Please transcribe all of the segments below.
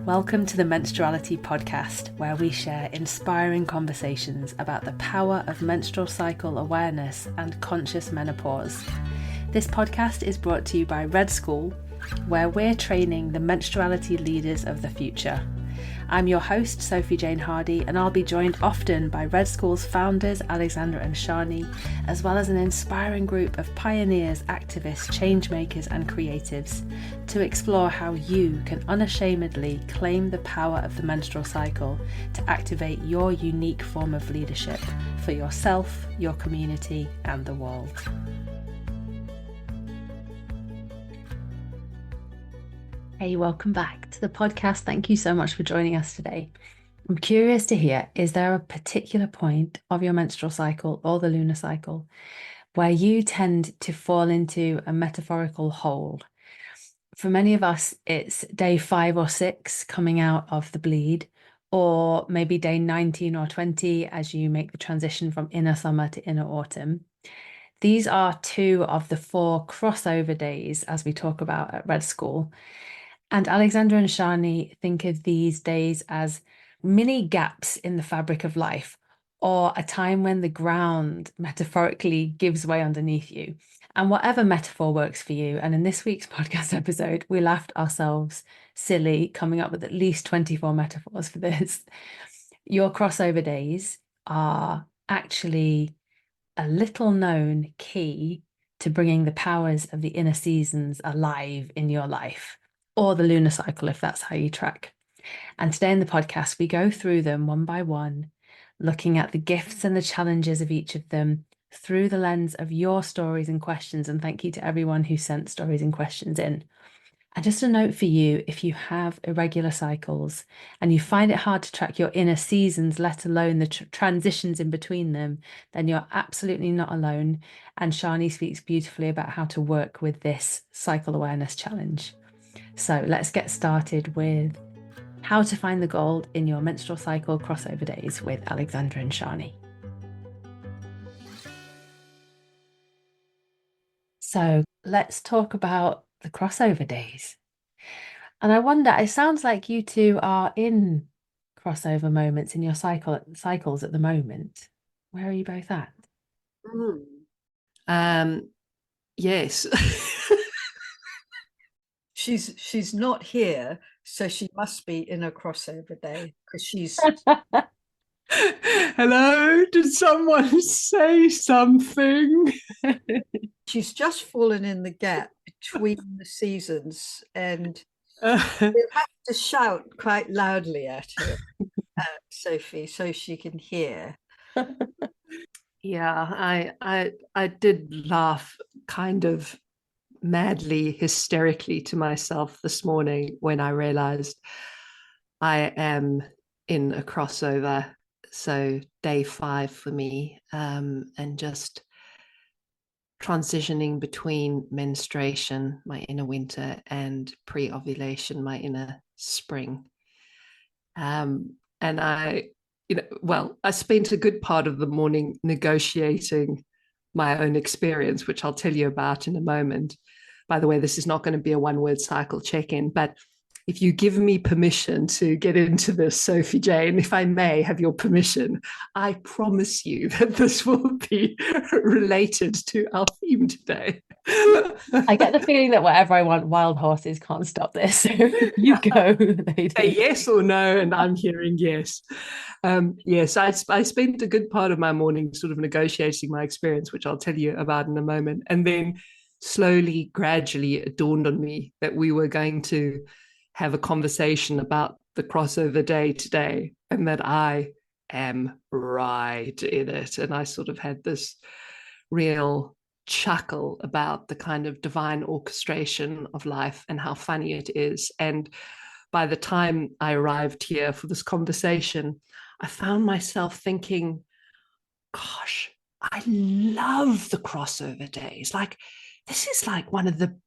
Welcome to the Menstruality podcast, where we share inspiring conversations about the power of menstrual cycle awareness and conscious menopause. This podcast is brought to you by Red School, where we're training the menstruality leaders of the future. I'm your host, Sophie Jane Hardy, and I'll be joined often by Red School's founders, Alexandra and Sjanie, as well as an inspiring group of pioneers, activists, changemakers, and creatives to explore how you can unashamedly claim the power of the menstrual cycle to activate your unique form of leadership for yourself, your community, and the world. Hey, welcome back to the podcast. Thank you so much for joining us today. I'm curious to hear, is there a particular point of your menstrual cycle or the lunar cycle where you tend to fall into a metaphorical hole? For many of us, it's day 5 or 6 coming out of the bleed, or maybe day 19 or 20 as you make the transition from inner summer to inner autumn. These are 2 of the 4 crossover days, as we talk about at Red School. And Alexandra and Sjanie think of these days as mini gaps in the fabric of life, or a time when the ground metaphorically gives way underneath you. And whatever metaphor works for you. And in this week's podcast episode, we laughed ourselves silly, coming up with at least 24 metaphors for this. Your crossover days are actually a little known key to bringing the powers of the inner seasons alive in your life, or the lunar cycle, if that's how you track. And today in the podcast, we go through them one by one, looking at the gifts and the challenges of each of them through the lens of your stories and questions. And thank you to everyone who sent stories and questions in. And just a note for you, if you have irregular cycles and you find it hard to track your inner seasons, let alone the transitions in between them, then you're absolutely not alone. And Sjanie speaks beautifully about how to work with this cycle awareness challenge. So let's get started with how to find the gold in your menstrual cycle crossover days with Alexandra and Sjanie. So let's talk about the crossover days. And I wonder, it sounds like you two are in crossover moments in your cycles at the moment. Where are you both at? Yes. She's not here, so she must be in a crossover day because she's Hello, did someone say something? she's just fallen in the gap between the seasons, and Uh, you have to shout quite loudly at her, Sophie, so she can hear. yeah, I did laugh kind of madly, hysterically to myself this morning when I realized I am in a crossover. So day 5 for me, and just transitioning between menstruation, my inner winter, and pre-ovulation, my inner spring. And I spent a good part of the morning negotiating my own experience, which I'll tell you about in a moment. By the way, this is not going to be a one-word cycle check-in, but if you give me permission to get into this, Sophie Jane, if I may have your permission, I promise you that this will be related to our theme today. I get the feeling that whatever I want, wild horses can't stop this. So you go, lady. Say yes or no, and I'm hearing yes. Yes, I spent a good part of my morning sort of negotiating my experience, which I'll tell you about in a moment. And then slowly, gradually, it dawned on me that we were going to have a conversation about the crossover day today, and that I am right in it. And I sort of had this real chuckle about the kind of divine orchestration of life and how funny it is. And by the time I arrived here for this conversation, I found myself thinking, gosh, I love the crossover days. Like, this is like one of the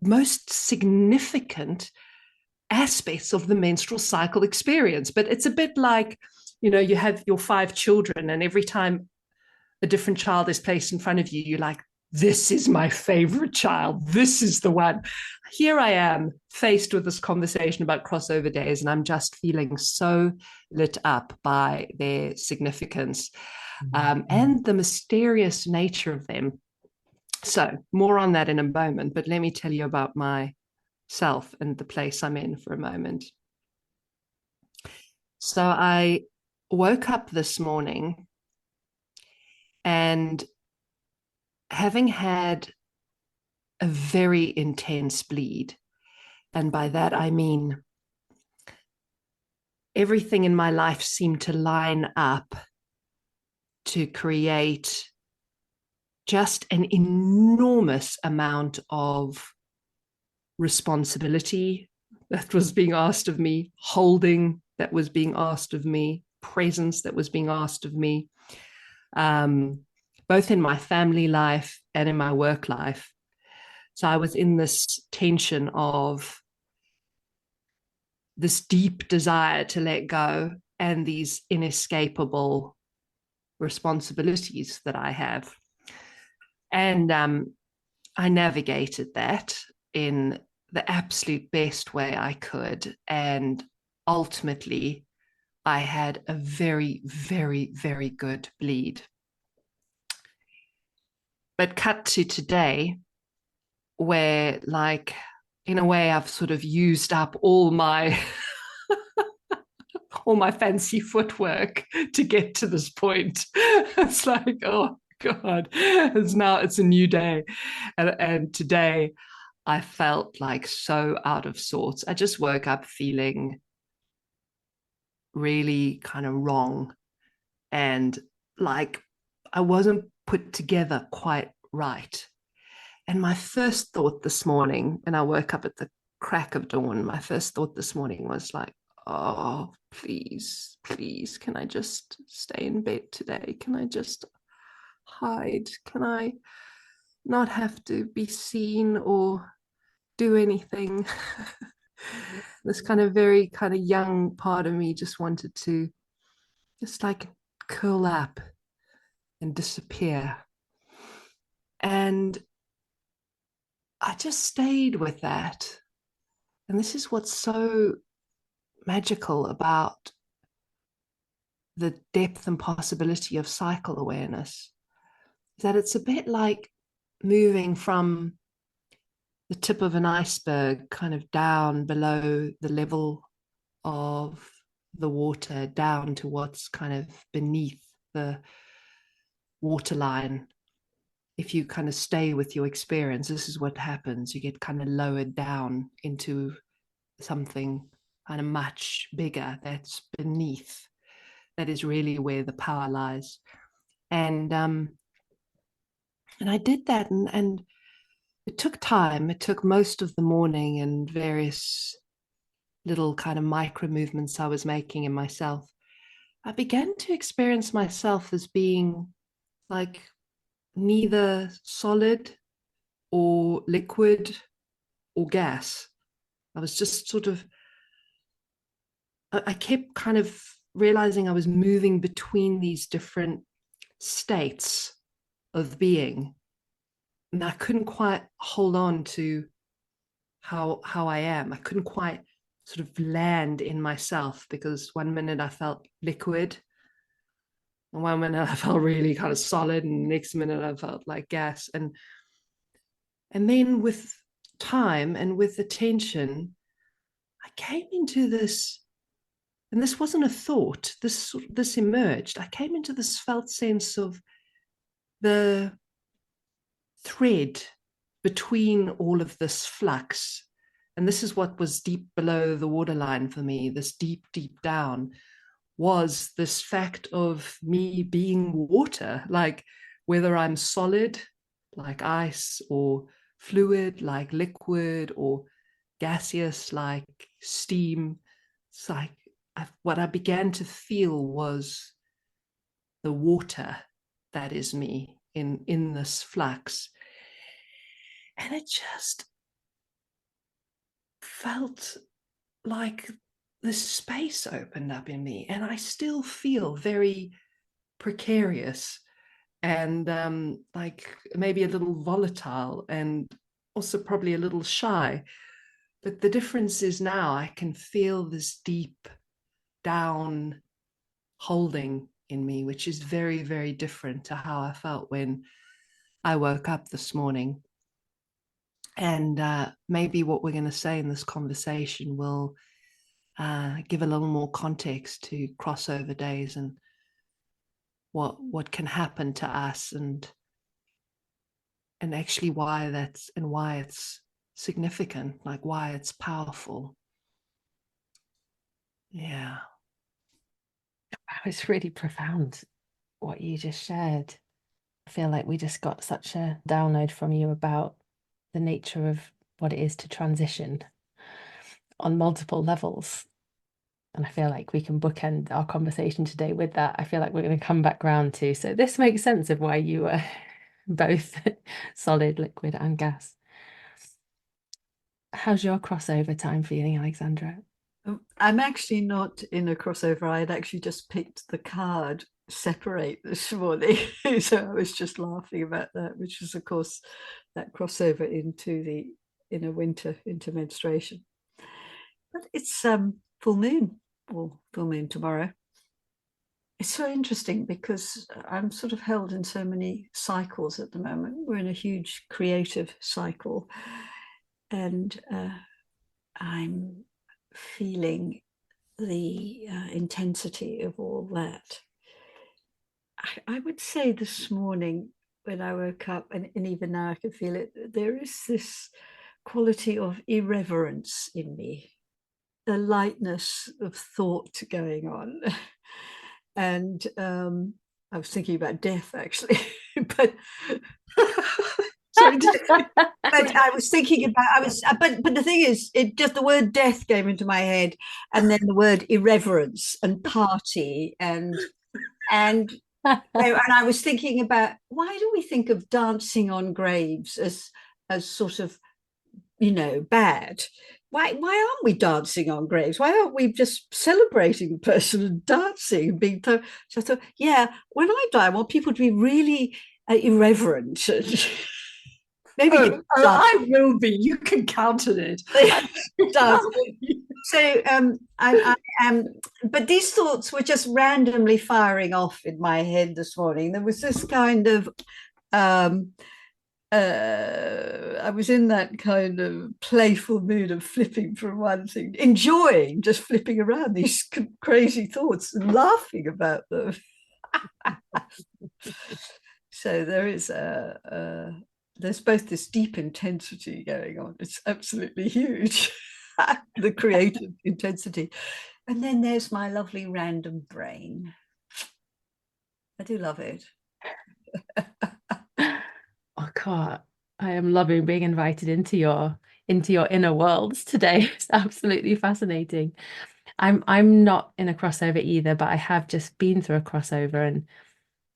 most significant aspects of the menstrual cycle experience. But it's a bit like, you have your 5 children, and every time a different child is placed in front of you, you're like, this is my favorite child. This is the one. Here I am faced with this conversation about crossover days, and I'm just feeling so lit up by their significance and the mysterious nature of them. So more on that in a moment, but let me tell you about myself and the place I'm in for a moment. So I woke up this morning, and having had a very intense bleed, and by that I mean everything in my life seemed to line up to create just an enormous amount of responsibility that was being asked of me, holding that was being asked of me, presence that was being asked of me, both in my family life and in my work life. So I was in this tension of this deep desire to let go and these inescapable responsibilities that I have. And I navigated that in the absolute best way I could. And ultimately, I had a very, very, very good bleed. But cut to today, where, like, in a way, I've sort of used up all my all my fancy footwork to get to this point. It's like, oh God, it's a new day. And today I felt like so out of sorts. I just woke up feeling really kind of wrong, and like I wasn't put together quite right. And my first thought this morning, and I woke up at the crack of dawn, my first thought this morning was like, oh, please, please, can I just stay in bed today? Can I just hide? Can I not have to be seen or do anything? This kind of very kind of young part of me just wanted to just like curl up and disappear. And I just stayed with that. And this is what's so magical about the depth and possibility of cycle awareness, is that it's a bit like moving from the tip of an iceberg kind of down below the level of the water, down to what's kind of beneath the waterline. If you kind of stay with your experience, this is what happens. You get kind of lowered down into something kind of much bigger that's beneath. That is really where the power lies. And I did that, and it took time. It took most of the morning and various little kind of micro movements I was making in myself. I began to experience myself as being like neither solid or liquid or gas. I was just sort of, I kept kind of realizing I was moving between these different states of being. And I couldn't quite hold on to how I am. I couldn't quite sort of land in myself, because one minute I felt liquid, and one minute I felt really kind of solid, and the next minute I felt like gas. And then with time and with attention, I came into this, and this wasn't a thought, this emerged. I came into this felt sense of the thread between all of this flux. And this is what was deep below the waterline for me, this deep, deep down, was this fact of me being water, like whether I'm solid, like ice, or fluid, like liquid, or gaseous, like steam. It's like what I began to feel was the water that is me in this flux. And it just felt like this space opened up in me, and I still feel very precarious and like maybe a little volatile, and also probably a little shy. But the difference is now I can feel this deep down holding in me, which is very, very different to how I felt when I woke up this morning. And maybe what we're going to say in this conversation will give a little more context to crossover days and what can happen to us, and actually why it's significant, like why it's powerful. Yeah. It's really profound what you just shared. I feel like we just got such a download from you about the nature of what it is to transition on multiple levels. And I feel like we can bookend our conversation today with that. I feel like we're going to come back round to. So this makes sense of why you were both solid, liquid, and gas. How's your crossover time feeling, Alexandra? I'm actually not in a crossover. I had actually just picked the card separate this morning. So I was just laughing about that, which is, of course, that crossover into the inner winter, into menstruation. But it's full moon, or full moon tomorrow. It's so interesting because I'm sort of held in so many cycles at the moment. We're in a huge creative cycle, and I'm feeling the intensity of all that. I would say this morning when I woke up, and even now I can feel it, there is this quality of irreverence in me, a lightness of thought going on. And I was thinking about death actually, but sorry, but I was thinking about but the thing is, it just, the word death came into my head, and then the word irreverence and party and and I was thinking about, why do we think of dancing on graves as sort of, bad? Why aren't we dancing on graves? Why aren't we just celebrating the person and dancing and being so I thought, yeah, when I die, I want people to be really irreverent. Maybe I will be. You can count on it. So I but these thoughts were just randomly firing off in my head this morning. There was this kind of I was in that kind of playful mood of flipping from one thing, enjoying just flipping around these crazy thoughts and laughing about them. So there is there's both this deep intensity going on. It's absolutely huge, the creative intensity. And then there's my lovely random brain. I do love it. Oh God, I am loving being invited into your inner worlds today. It's absolutely fascinating. I'm not in a crossover either, but I have just been through a crossover, and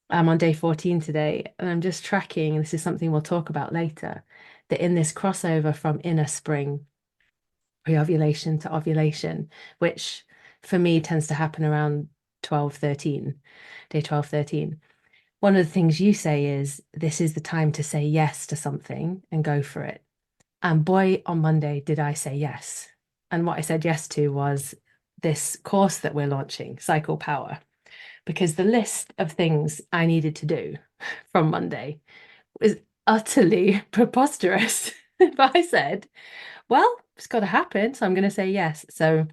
I'm on day 14 today, and I'm just tracking, and this is something we'll talk about later, that in this crossover from inner spring, pre-ovulation to ovulation, which for me tends to happen around 12-13, day 12-13. One of the things you say is this is the time to say yes to something and go for it. And boy, on Monday, did I say yes. And what I said yes to was this course that we're launching, Cycle Power, because the list of things I needed to do from Monday was utterly preposterous. But I said, well, it's got to happen. So I'm going to say yes. So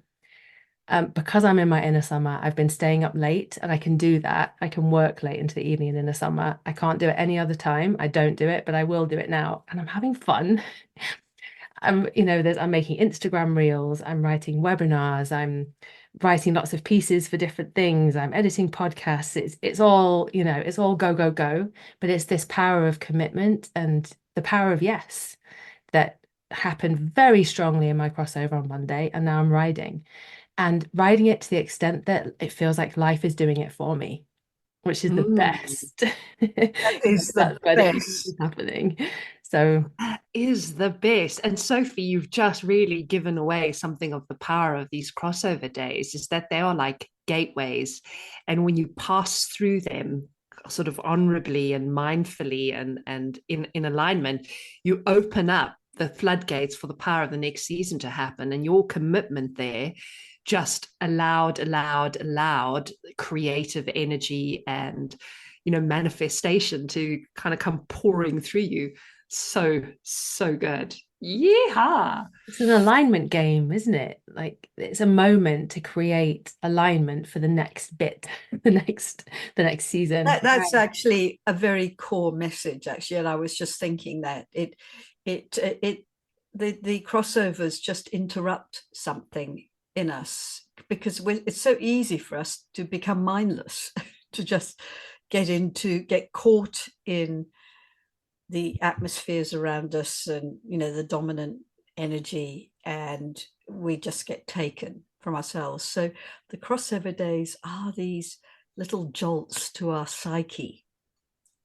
because I'm in my inner summer, I've been staying up late, and I can do that. I can work late into the evening in the summer. I can't do it any other time. I don't do it, but I will do it now. And I'm having fun. I'm making Instagram reels, I'm writing webinars, I'm writing lots of pieces for different things, I'm editing podcasts. It's all, it's all go, go, go. But it's this power of commitment and the power of yes that happened very strongly in my crossover on Monday. And now I'm riding it to the extent that it feels like life is doing it for me, which is the best. That is the best. Happening. So that is the best. And Sophie, you've just really given away something of the power of these crossover days, is that they are like gateways. And when you pass through them, sort of honorably and mindfully and in alignment, you open up the floodgates for the power of the next season to happen. And your commitment there just allowed creative energy and, manifestation to kind of come pouring through you. So good. Yeah. It's an alignment game, isn't it? Like it's a moment to create alignment for the next bit, the next season. That's actually a very core message, actually. And I was just thinking that the crossovers just interrupt something in us, because it's so easy for us to become mindless, to just get caught in the atmospheres around us and the dominant energy, and we just get taken from ourselves. So the crossover days are these little jolts to our psyche.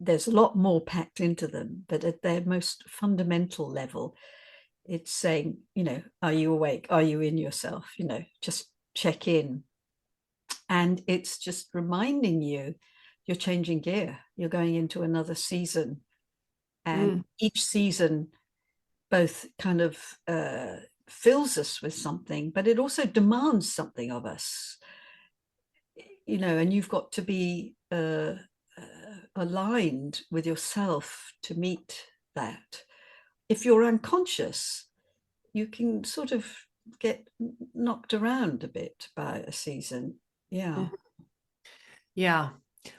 There's a lot more packed into them, but at their most fundamental level, it's saying, are you awake? Are you in yourself? Just check in. And it's just reminding you you're changing gear. You're going into another season. And each season both kind of fills us with something, but it also demands something of us. And you've got to be aligned with yourself to meet that. If you're unconscious, you can sort of get knocked around a bit by a season. Yeah. Yeah.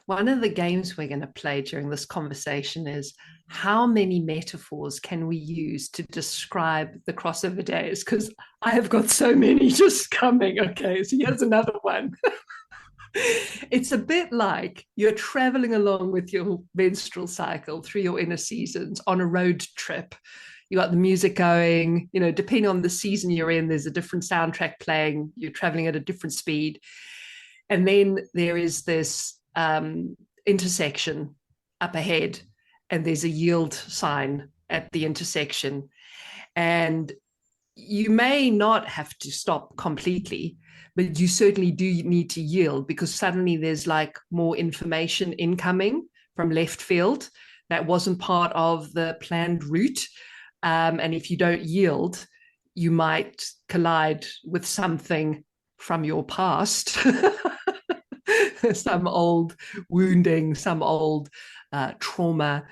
One of the games we're going to play during this conversation is how many metaphors can we use to describe the crossover days? Because I have got so many just coming. Okay, so here's another one. It's a bit like you're traveling along with your menstrual cycle through your inner seasons on a road trip. You got the music going, depending on the season you're in, there's a different soundtrack playing. You're traveling at a different speed. And then there is this intersection up ahead, and there's a yield sign at the intersection. And you may not have to stop completely, but you certainly do need to yield, because suddenly there's like more information incoming from left field that wasn't part of the planned route. And if you don't yield, you might collide with something from your past. Some old wounding, some old trauma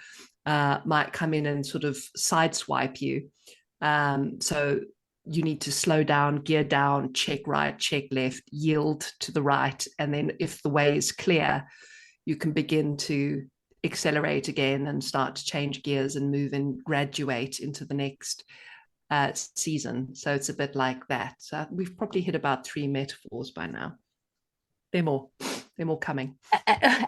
might come in and sort of sideswipe you. So you need to slow down, gear down, check right, check left, yield to the right. And then if the way is clear, you can begin to accelerate again and start to change gears and move and graduate into the next season. So it's a bit like that. So we've probably hit about 3 metaphors by now. They're more coming.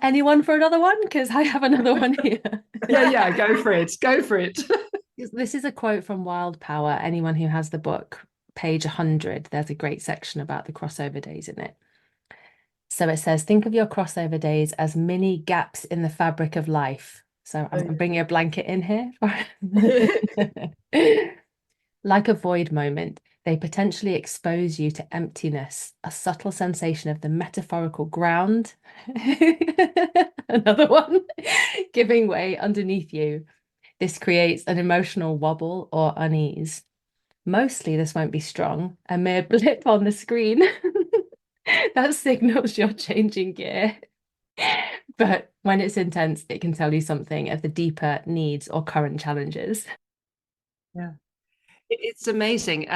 Anyone for another one? Because I have another one here. Yeah, go for it. This is a quote from Wild Power. Anyone who has the book, page 100, there's a great section about the crossover days in it. So it says, think of your crossover days as mini gaps in the fabric of life. So I'm bringing a blanket in here. Like a void moment, they potentially expose you to emptiness, a subtle sensation of the metaphorical ground. Another one, giving way underneath you. This creates an emotional wobble or unease. Mostly this won't be strong, a mere blip on the screen that signals you're changing gear. But when it's intense, it can tell you something of the deeper needs or current challenges. Yeah. It's amazing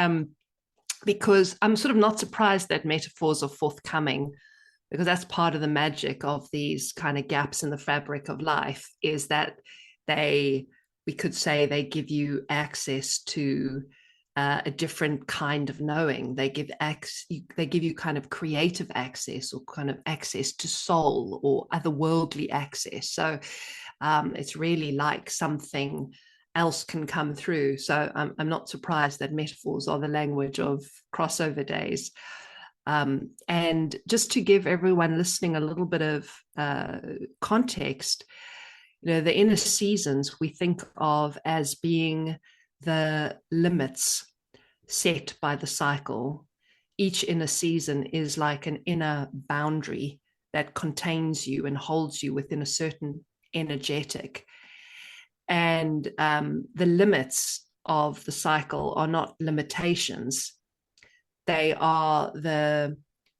because I'm sort of not surprised that metaphors are forthcoming, because that's part of the magic of these kind of gaps in the fabric of life, is that we could say they give you access to a different kind of knowing. They give you kind of creative access, or kind of access to soul or otherworldly access. So it's really like something else can come through. So I'm not surprised that metaphors are the language of crossover days. And just to give everyone listening a little bit of context, the inner seasons we think of as being the limits set by the cycle. Each inner season is like an inner boundary that contains you and holds you within a certain energetic. And the limits of the cycle are not limitations. They are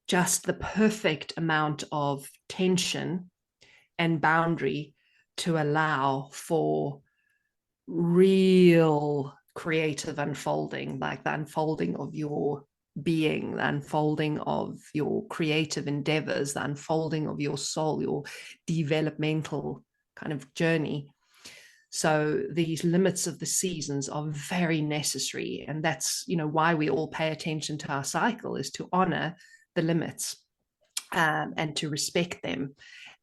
just the perfect amount of tension and boundary to allow for real creative unfolding, like the unfolding of your being, the unfolding of your creative endeavors, the unfolding of your soul, your developmental kind of journey. So these limits of the seasons are very necessary. And that's, why we all pay attention to our cycle, is to honor the limits and to respect them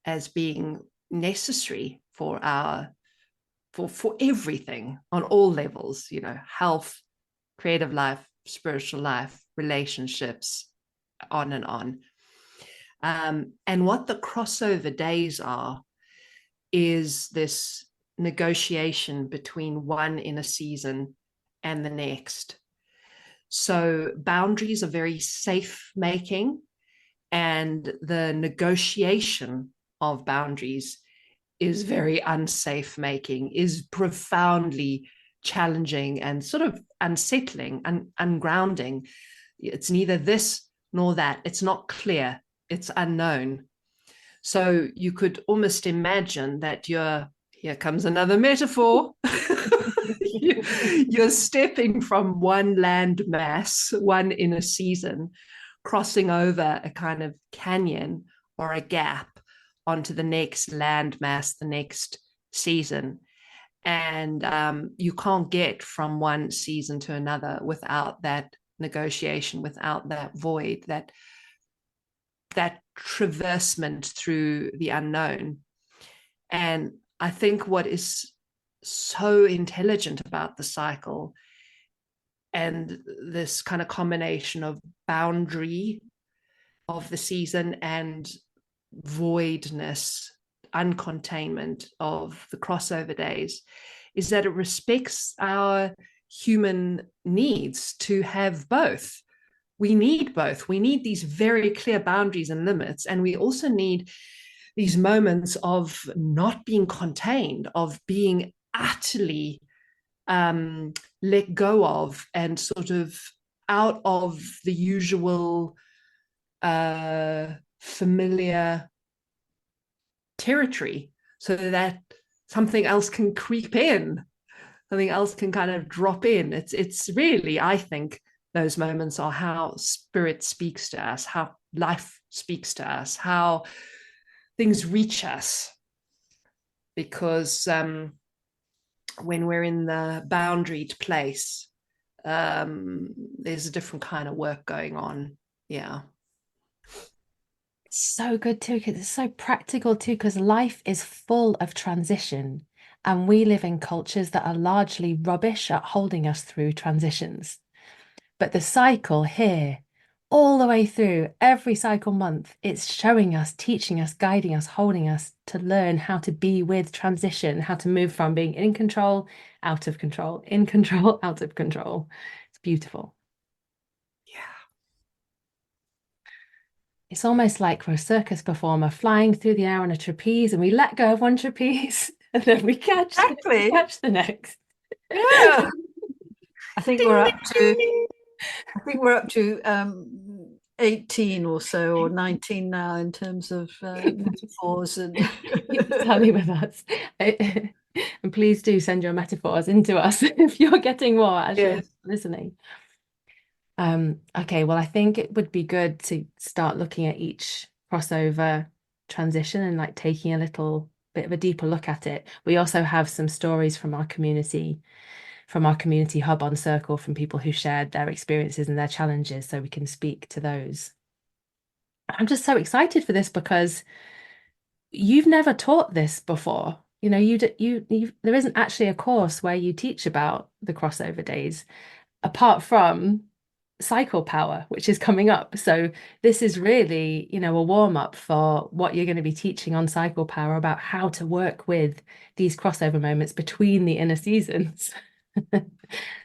as being necessary for everything on all levels, health, creative life, spiritual life, relationships, on and on. And what the crossover days are is this negotiation between one inner season and the next. So boundaries are very safe making, and the negotiation of boundaries is very unsafe making, is profoundly challenging and sort of unsettling and ungrounding. It's neither this nor that. It's not clear. It's unknown. So you could almost imagine that here comes another metaphor. You're stepping from one land mass, one inner season, crossing over a kind of canyon or a gap onto the next land mass, the next season. And you can't get from one season to another without that negotiation, without that void, that traversement through the unknown. And I think what is so intelligent about the cycle and this kind of combination of boundary of the season and voidness, uncontainment of the crossover days, is that it respects our human needs to have both. We need both. We need these very clear boundaries and limits, and we also need these moments of not being contained, of being utterly let go of and sort of out of the usual familiar territory, so that something else can creep in, something else can kind of drop in. It's really, I think, those moments are how spirit speaks to us, how life speaks to us, how things reach us. Because when we're in the boundaried place, there's a different kind of work going on. Yeah. So good too, because it's so practical too, because life is full of transition, and we live in cultures that are largely rubbish at holding us through transitions. But the cycle here, all the way through, every cycle month, it's showing us, teaching us, guiding us, holding us to learn how to be with transition, how to move from being in control, out of control, in control, out of control. It's beautiful. Yeah. It's almost like we're a circus performer flying through the air on a trapeze, and we let go of one trapeze and then we catch the next. Yeah. I think we're up to 18 or so, or 19 now, in terms of metaphors. And tally with us. And please do send your metaphors into us if you're getting more as you're listening. Okay, well, I think it would be good to start looking at each crossover transition and like taking a little bit of a deeper look at it. We also have some stories from our community hub on Circle, from people who shared their experiences and their challenges, so we can speak to those. I'm just so excited for this because you've never taught this before. There isn't actually a course where you teach about the crossover days, apart from cycle power, which is coming up. So this is really, a warm up for what you're going to be teaching on cycle power, about how to work with these crossover moments between the inner seasons.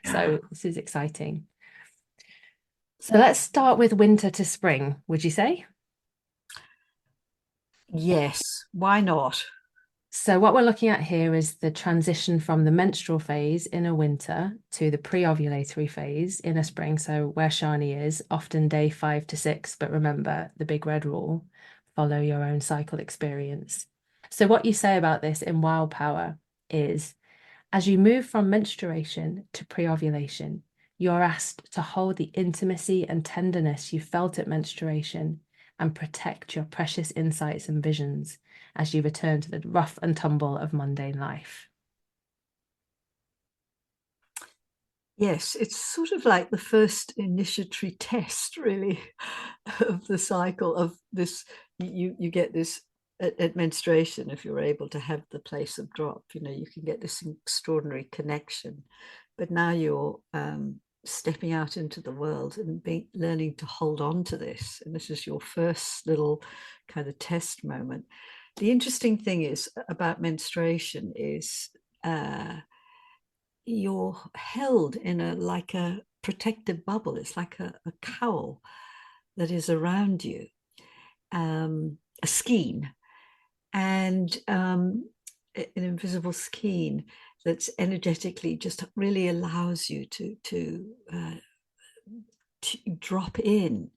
So this is exciting. So let's start with winter to spring, would you say? Yes, why not? So what we're looking at here is the transition from the menstrual phase in a winter to the pre-ovulatory phase in a spring. So where Sjanie is, often day 5 to 6, but remember the big red rule, follow your own cycle experience. So what you say about this in Wild Power is, as you move from menstruation to pre-ovulation, you're asked to hold the intimacy and tenderness you felt at menstruation and protect your precious insights and visions as you return to the rough and tumble of mundane life. Yes, it's sort of like the first initiatory test, really, of the cycle of this. You get this at menstruation, if you're able to have the place of drop, you can get this extraordinary connection. But now you're stepping out into the world and learning to hold on to this. And this is your first little kind of test moment. The interesting thing is about menstruation is you're held in like a protective bubble. It's like a cowl that is around you, a skein, and an invisible skein that's energetically just really allows you to drop in,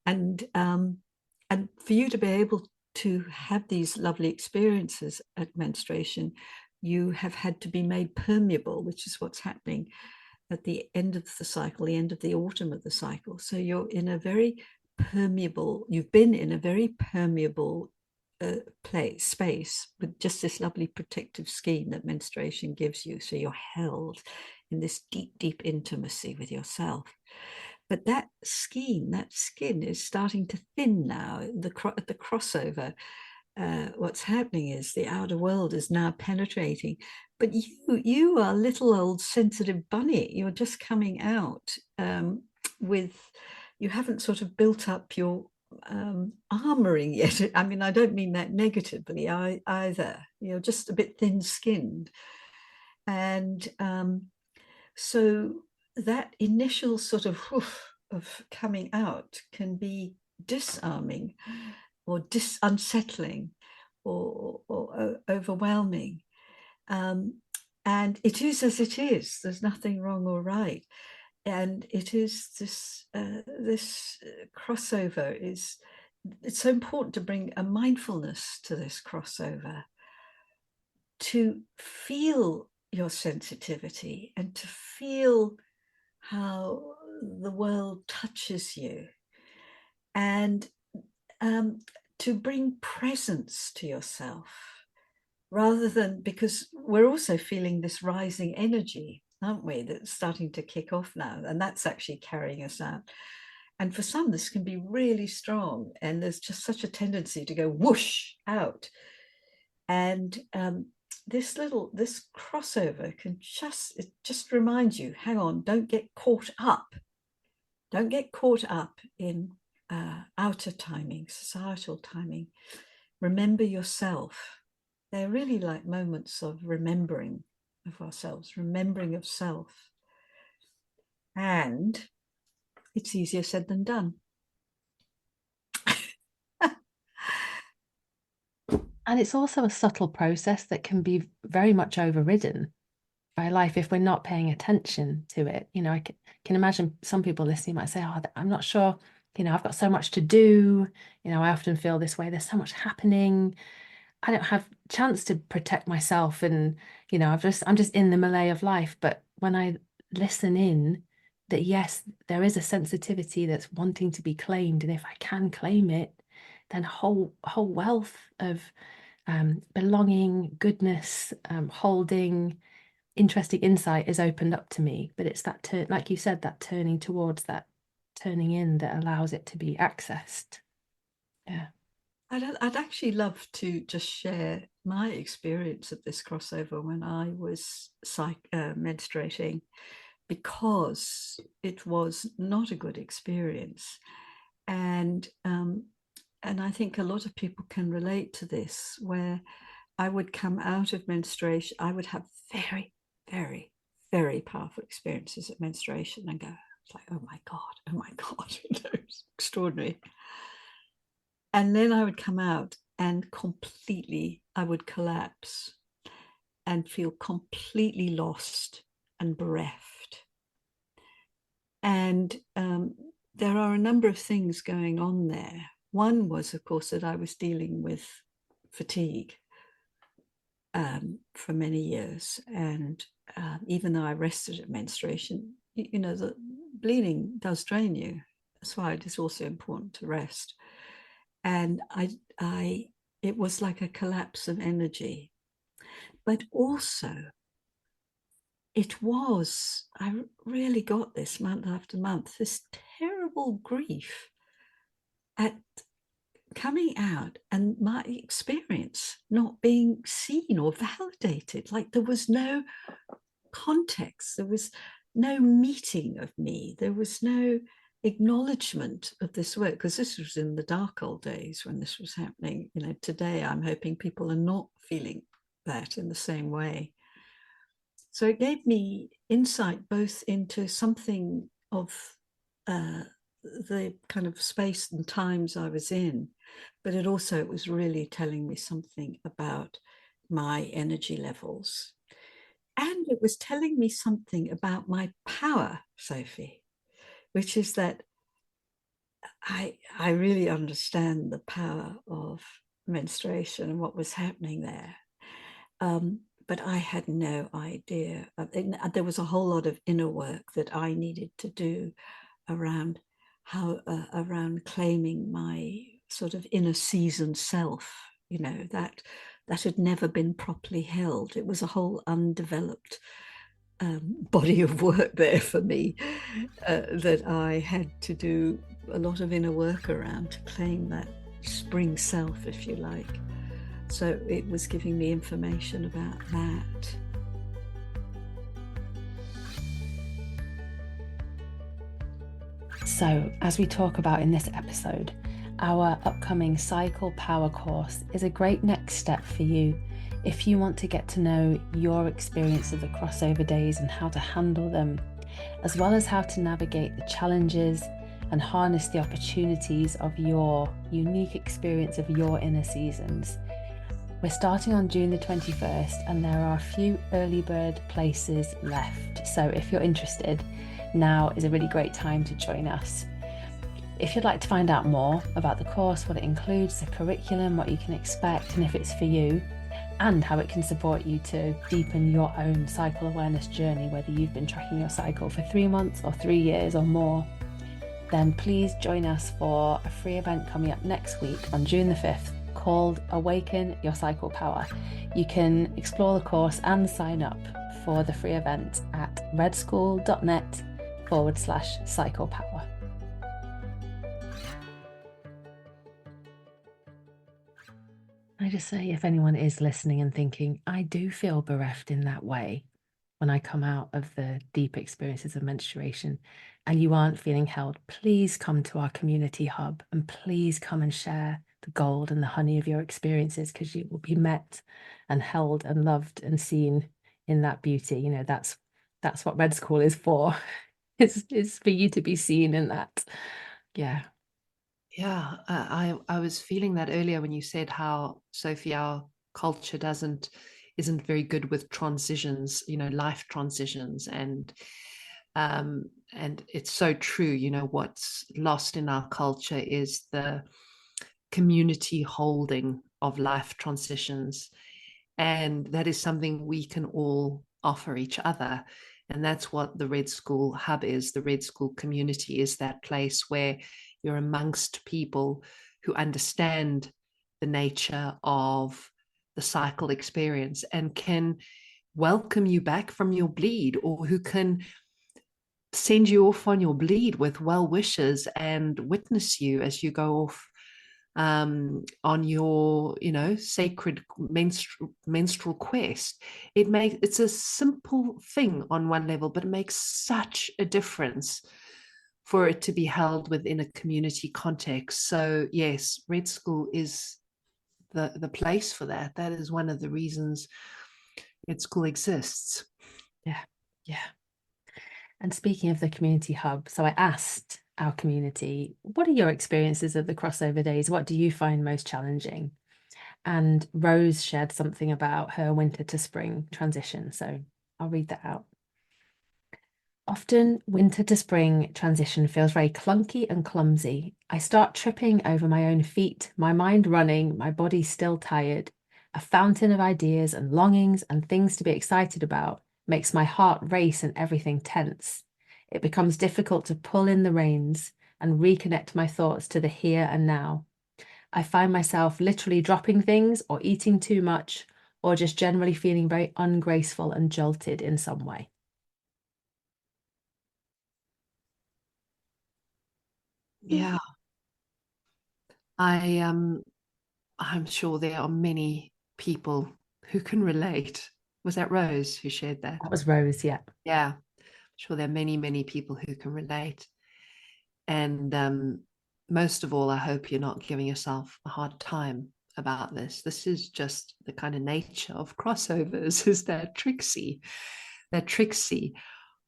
and for you to be able to have these lovely experiences at menstruation, you have had to be made permeable, which is what's happening at the end of the cycle, the end of the autumn of the cycle. So you're in a very permeable, you've been in a very permeable space with just this lovely protective scheme that menstruation gives you. So you're held in this deep, deep intimacy with yourself. But that skin is starting to thin now. At the crossover, what's happening is the outer world is now penetrating, but you are little old sensitive bunny. You're just coming out with, you haven't sort of built up your armoring yet. I mean, I don't mean that negatively either. You're just a bit thin-skinned, and so that initial sort of whoof of coming out can be disarming or unsettling or overwhelming. And it is as it is. There's nothing wrong or right. And it is this crossover is, it's so important to bring a mindfulness to this crossover, to feel your sensitivity and to feel how the world touches you, and to bring presence to yourself, rather than, because we're also feeling this rising energy, aren't we, that's starting to kick off now, and that's actually carrying us out. And for some, this can be really strong, and there's just such a tendency to go whoosh out. And this crossover can just remind you, hang on, don't get caught up in outer timing, societal timing. Remember yourself. They're really like moments of remembering of ourselves, remembering of self. And it's easier said than done. And it's also a subtle process that can be very much overridden by life if we're not paying attention to it. I can imagine some people listening might say, oh, I'm not sure, I've got so much to do. I often feel this way. There's so much happening. I don't have chance to protect myself. And, I'm just in the melee of life. But when I listen in, that yes, there is a sensitivity that's wanting to be claimed. And if I can claim it, then whole wealth of belonging, goodness, holding, interesting insight is opened up to me. But it's that turn, like you said, that turning towards, that turning in, that allows it to be accessed. Yeah. I'd actually love to just share my experience of this crossover when I was menstruating, because it was not a good experience. And I think a lot of people can relate to this, where I would come out of menstruation, I would have very, very, very powerful experiences at menstruation and go, it's like, oh my God, it's extraordinary. And then I would come out and completely, I would collapse and feel completely lost and bereft. And there are a number of things going on there. One was, of course, that I was dealing with fatigue for many years. And even though I rested at menstruation, you know, the bleeding does drain you. That's why it is also important to rest. And it was like a collapse of energy. But also, I really got this month after month, this terrible grief at coming out and my experience not being seen or validated. Like there was no context, there was no meeting of me, there was no acknowledgement of this work, because this was in the dark old days when this was happening. You know, today I'm hoping people are not feeling that in the same way. So it gave me insight both into something of the kind of space and times I was in, but it was really telling me something about my energy levels. And it was telling me something about my power, Sophie, which is that I really understand the power of menstruation and what was happening there. But I had no idea. There was a whole lot of inner work that I needed to do around around claiming my sort of inner season self, you know, that had never been properly held. It was a whole undeveloped body of work there for me that I had to do a lot of inner work around to claim that spring self, if you like. So it was giving me information about that. So, as we talk about in this episode, our upcoming Cycle Power course is a great next step for you if you want to get to know your experience of the crossover days and how to handle them, as well as how to navigate the challenges and harness the opportunities of your unique experience of your inner seasons. We're starting on June the 21st, and there are a few early bird places left. So if you're interested, now is a really great time to join us. If you'd like to find out more about the course, what it includes, the curriculum, what you can expect, and if it's for you, and how it can support you to deepen your own cycle awareness journey, whether you've been tracking your cycle for 3 months or 3 years or more, then please join us for a free event coming up next week on June the 5th called Awaken Your Cycle Power. You can explore the course and sign up for the free event at redschool.net/cycle power. I just say, if anyone is listening and thinking, I do feel bereft in that way when I come out of the deep experiences of menstruation, and you aren't feeling held, please come to our community hub and please come and share the gold and the honey of your experiences, because you will be met and held and loved and seen in that beauty. You know, that's what Red School is for. It's for you to be seen in that. Yeah. Yeah, I was feeling that earlier when you said how, Sophie, our culture isn't very good with transitions, you know, life transitions, and it's so true. You know, what's lost in our culture is the community holding of life transitions, and that is something we can all offer each other. And that's what the Red School Hub is. The Red School community is that place where you're amongst people who understand the nature of the cycle experience and can welcome you back from your bleed, or who can send you off on your bleed with well wishes and witness you as you go off on your, you know, sacred menstrual quest. It's a simple thing on one level, but it makes such a difference for it to be held within a community context. So yes, Red School is the place for that. That is one of the reasons Red School exists. Yeah. And speaking of the community hub, so I asked our community, what are your experiences of the crossover days? What do you find most challenging? and Rose shared something about her winter to spring transition. So I'll read that out. Often, winter to spring transition feels very clunky and clumsy. I start tripping over my own feet, my mind running, my body still tired. A fountain of ideas and longings and things to be excited about makes my heart race and everything tense. It becomes difficult to pull in the reins and reconnect my thoughts to the here and now. I find myself literally dropping things or eating too much or just generally feeling very ungraceful and jolted in some way. Yeah. I'm sure there are many people who can relate. Was that Rose who shared that? That was Rose, yeah. Yeah. I'm sure there are many, many people who can relate. And most of all, I hope you're not giving yourself a hard time about this. This is just the kind of nature of crossovers, is that tricksy. They're tricksy.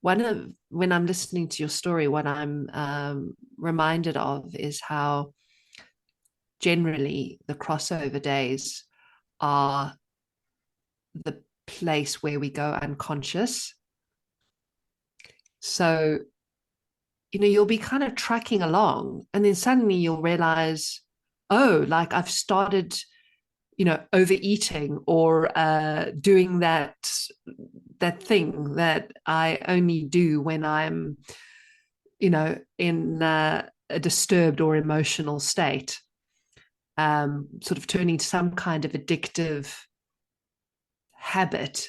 When I'm listening to your story, what I'm reminded of is how generally the crossover days are the place where we go unconscious. So, you'll be kind of tracking along, and then suddenly you'll realize, oh, like I've started, overeating or doing that thing that I only do when I'm, in a disturbed or emotional state. Sort of turning to some kind of addictive habit,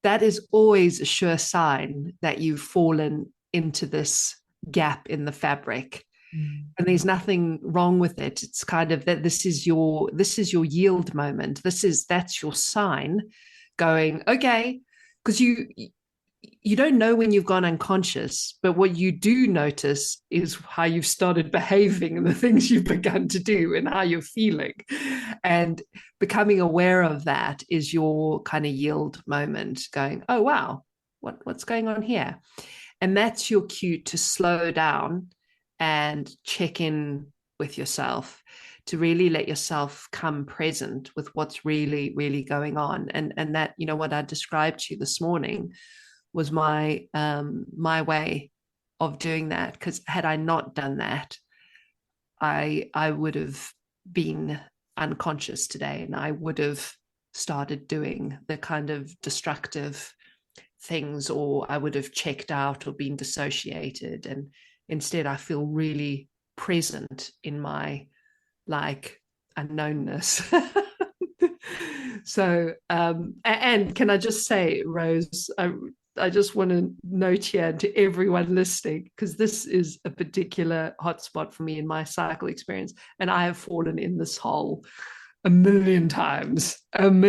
that is always a sure sign that you've fallen into this gap in the fabric. And there's nothing wrong with it. It's kind of that this is your yield moment. That's your sign going, okay, because you don't know when you've gone unconscious, but what you do notice is how you've started behaving and the things you've begun to do and how you're feeling. And becoming aware of that is your kind of yield moment, going, oh, wow, what's going on here? And that's your cue to slow down and check in with yourself, to really let yourself come present with what's really, really going on. And that, what I described to you this morning was my way of doing that. Because had I not done that, I would have been unconscious today, and I would have started doing the kind of destructive things, or I would have checked out or been dissociated. And instead I feel really present in my unknownness. So and can I just say, Rose, I just want to note here to everyone listening, because this is a particular hotspot for me in my cycle experience, and I have fallen in this hole a million times, and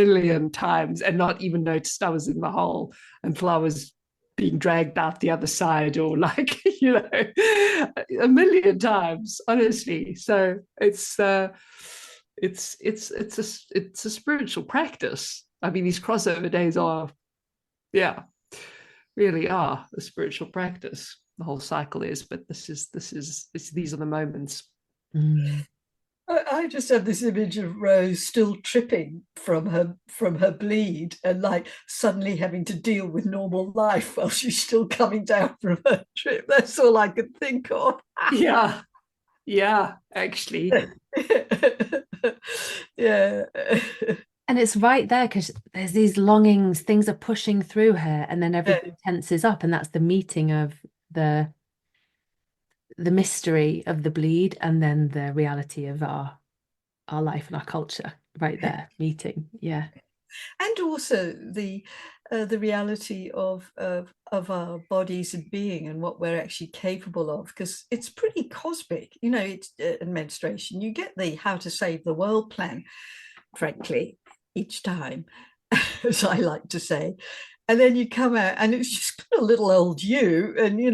not even noticed I was in the hole until I was being dragged out the other side, or a million times, honestly. So it's a spiritual practice. I mean, these crossover days are, really are a spiritual practice. The whole cycle is, but these are the moments. I just have this image of Rose still tripping from her bleed, and suddenly having to deal with normal life while she's still coming down from her trip. That's all I could think of. Yeah, actually. Yeah. And it's right there because there's these longings, things are pushing through her, and then everything tenses up, and that's the meeting of the mystery of the bleed and then the reality of our life and our culture right there meeting. Yeah. And also the reality of our bodies and being, and what we're actually capable of, because it's pretty cosmic. It's menstruation, you get the how to save the world plan, frankly, each time, as I like to say. And then you come out and it's just got a little old you, and you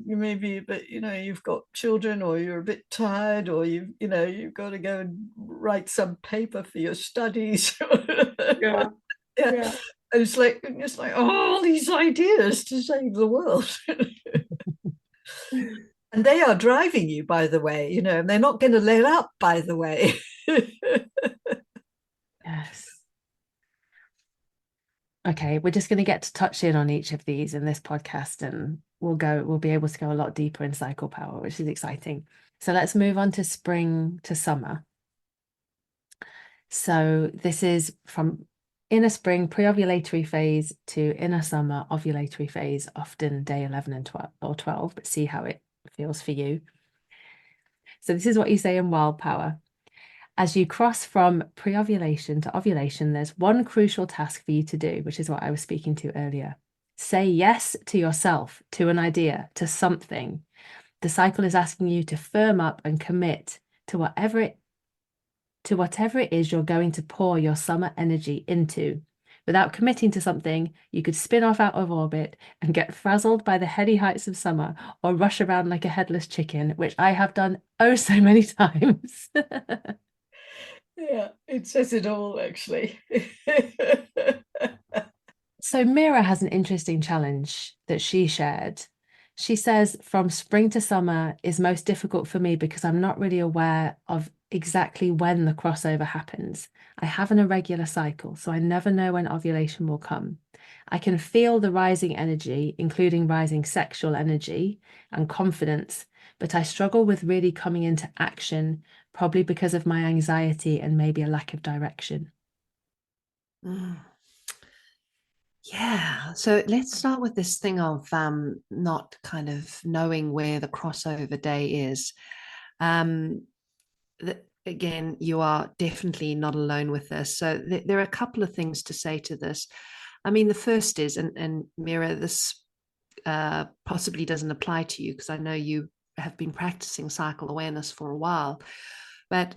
may be a bit, you've got children, or you're a bit tired, or you've got to go and write some paper for your studies. Yeah. And it's like all these ideas to save the world. And they are driving you, by the way, and they're not going to let up, by the way. Yes. Okay, we're just going to get to touch in on each of these in this podcast, and we'll be able to go a lot deeper in cycle power, which is exciting. So let's move on to spring to summer. So this is from inner spring, pre-ovulatory phase, to inner summer, ovulatory phase, often day 11 and 12 or 12, but see how it feels for you. So this is what you say in Wild Power. As you cross from pre-ovulation to ovulation, there's one crucial task for you to do, which is what I was speaking to earlier. Say yes to yourself, to an idea, to something. The cycle is asking you to firm up and commit to whatever it is you're going to pour your summer energy into. Without committing to something, you could spin off out of orbit and get frazzled by the heady heights of summer, or rush around like a headless chicken, which I have done oh so many times. Yeah, it says it all, actually. So Mira has an interesting challenge that she shared. She says, from spring to summer is most difficult for me because I'm not really aware of exactly when the crossover happens. I have an irregular cycle, so I never know when ovulation will come. I can feel the rising energy, including rising sexual energy and confidence, but I struggle with really coming into action, probably because of my anxiety and maybe a lack of direction. Yeah, so let's start with this thing of not kind of knowing where the crossover day is. Again, you are definitely not alone with this. So there are a couple of things to say to this. I mean, the first is, and Mira, this possibly doesn't apply to you because I know you have been practicing cycle awareness for a while, but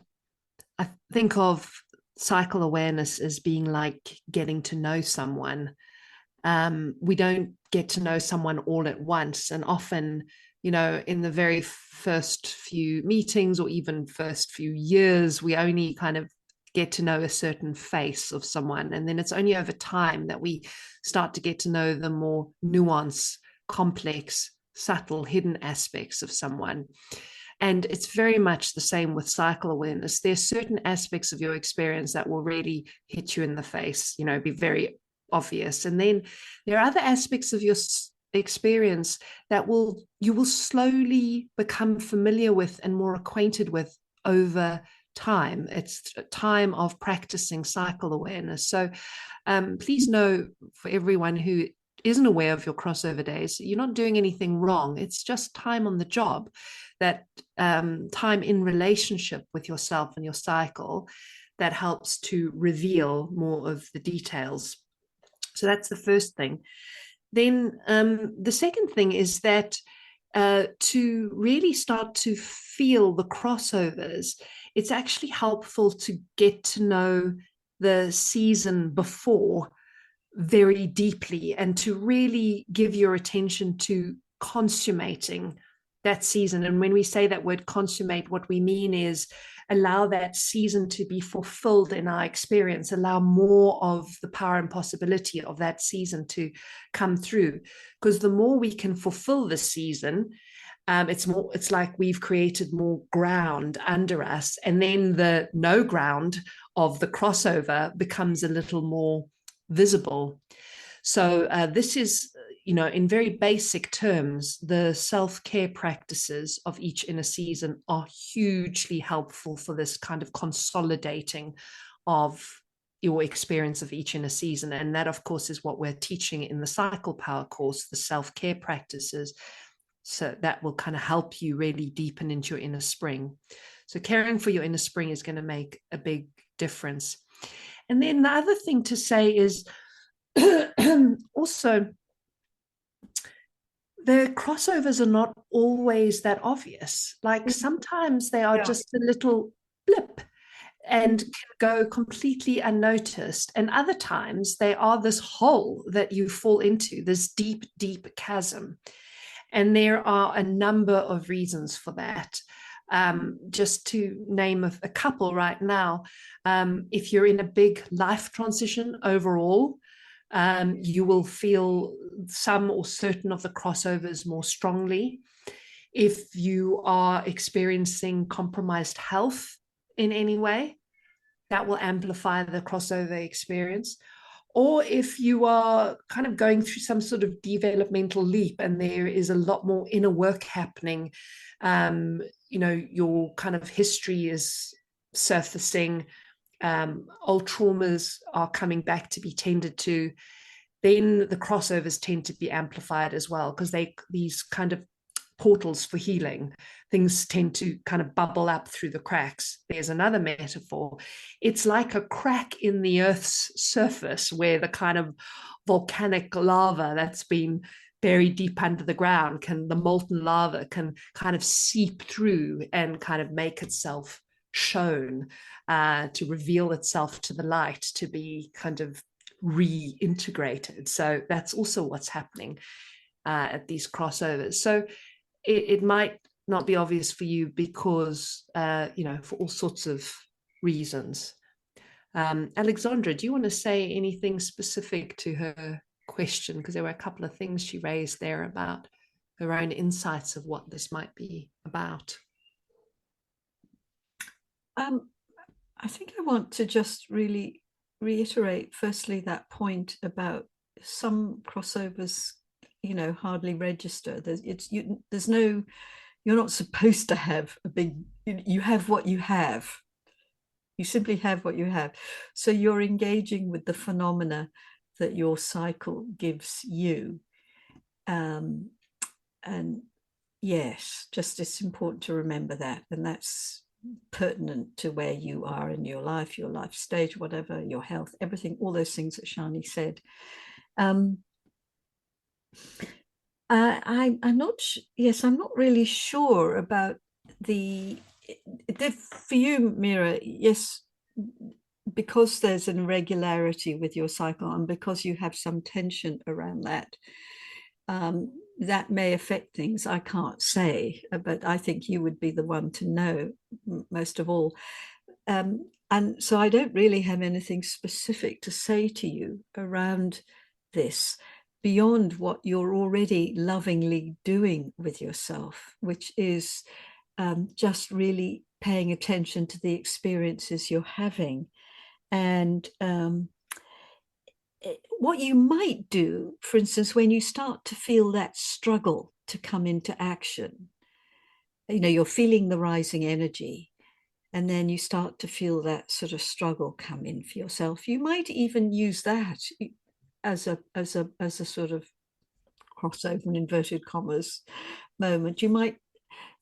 I think of cycle awareness as being like getting to know someone. We don't get to know someone all at once. And often, in the very first few meetings or even first few years, we only kind of get to know a certain face of someone. And then it's only over time that we start to get to know the more nuanced, complex, subtle, hidden aspects of someone. And it's very much the same with cycle awareness. There's certain aspects of your experience that will really hit you in the face, be very obvious. And then there are other aspects of your experience that you will slowly become familiar with and more acquainted with over time. It's a time of practicing cycle awareness. So please know, for everyone who isn't aware of your crossover days, you're not doing anything wrong. It's just time on the job, that time in relationship with yourself and your cycle that helps to reveal more of the details. So that's the first thing. Then the second thing is that to really start to feel the crossovers, it's actually helpful to get to know the season before very deeply and to really give your attention to consummating that season. And when we say that word consummate, what we mean is allow that season to be fulfilled in our experience, allow more of the power and possibility of that season to come through. Because the more we can fulfill the season, it's like we've created more ground under us, and then the no ground of the crossover becomes a little more visible. So this is, in very basic terms, the self-care practices of each inner season are hugely helpful for this kind of consolidating of your experience of each inner season. And that, of course, is what we're teaching in the Cycle Power course, the self-care practices. So that will kind of help you really deepen into your inner spring. So caring for your inner spring is going to make a big difference. And then the other thing to say is also, the crossovers are not always that obvious. Like sometimes they are just a little blip and can go completely unnoticed. And other times they are this hole that you fall into, this deep, deep chasm. And there are a number of reasons for that. Just to name a couple right now, if you're in a big life transition overall, you will feel some or certain of the crossovers more strongly. If you are experiencing compromised health in any way, that will amplify the crossover experience. Or if you are kind of going through some sort of developmental leap and there is a lot more inner work happening, your kind of history is surfacing, old traumas are coming back to be tended to, then the crossovers tend to be amplified as well, because these kind of portals for healing, things tend to kind of bubble up through the cracks. There's another metaphor. It's like a crack in the earth's surface where the kind of volcanic lava that's been buried deep under the ground, the molten lava can kind of seep through and kind of make itself shown, to reveal itself to the light, to be kind of reintegrated. So that's also what's happening at these crossovers. So it might not be obvious for you because, for all sorts of reasons. Alexandra, do you want to say anything specific to her question? Because there were a couple of things she raised there about her own insights of what this might be about. I think I want to just really reiterate, firstly, that point about some crossovers, hardly register. You're not supposed to have a big, you have what you have. You simply have what you have. So you're engaging with the phenomena that your cycle gives you. And yes, just it's important to remember that. And that's pertinent to where you are in your life stage, whatever, your health, everything, all those things that Sjanie said. I'm not really sure about for you, Mira. Yes, because there's an irregularity with your cycle and because you have some tension around that, that may affect things. I can't say, but I think you would be the one to know most of all. And so I don't really have anything specific to say to you around this beyond what you're already lovingly doing with yourself, which is just really paying attention to the experiences you're having. And what you might do, for instance, when you start to feel that struggle to come into action, you're feeling the rising energy, and then you start to feel that sort of struggle come in for yourself. You might even use that as a sort of crossover in inverted commas moment. You might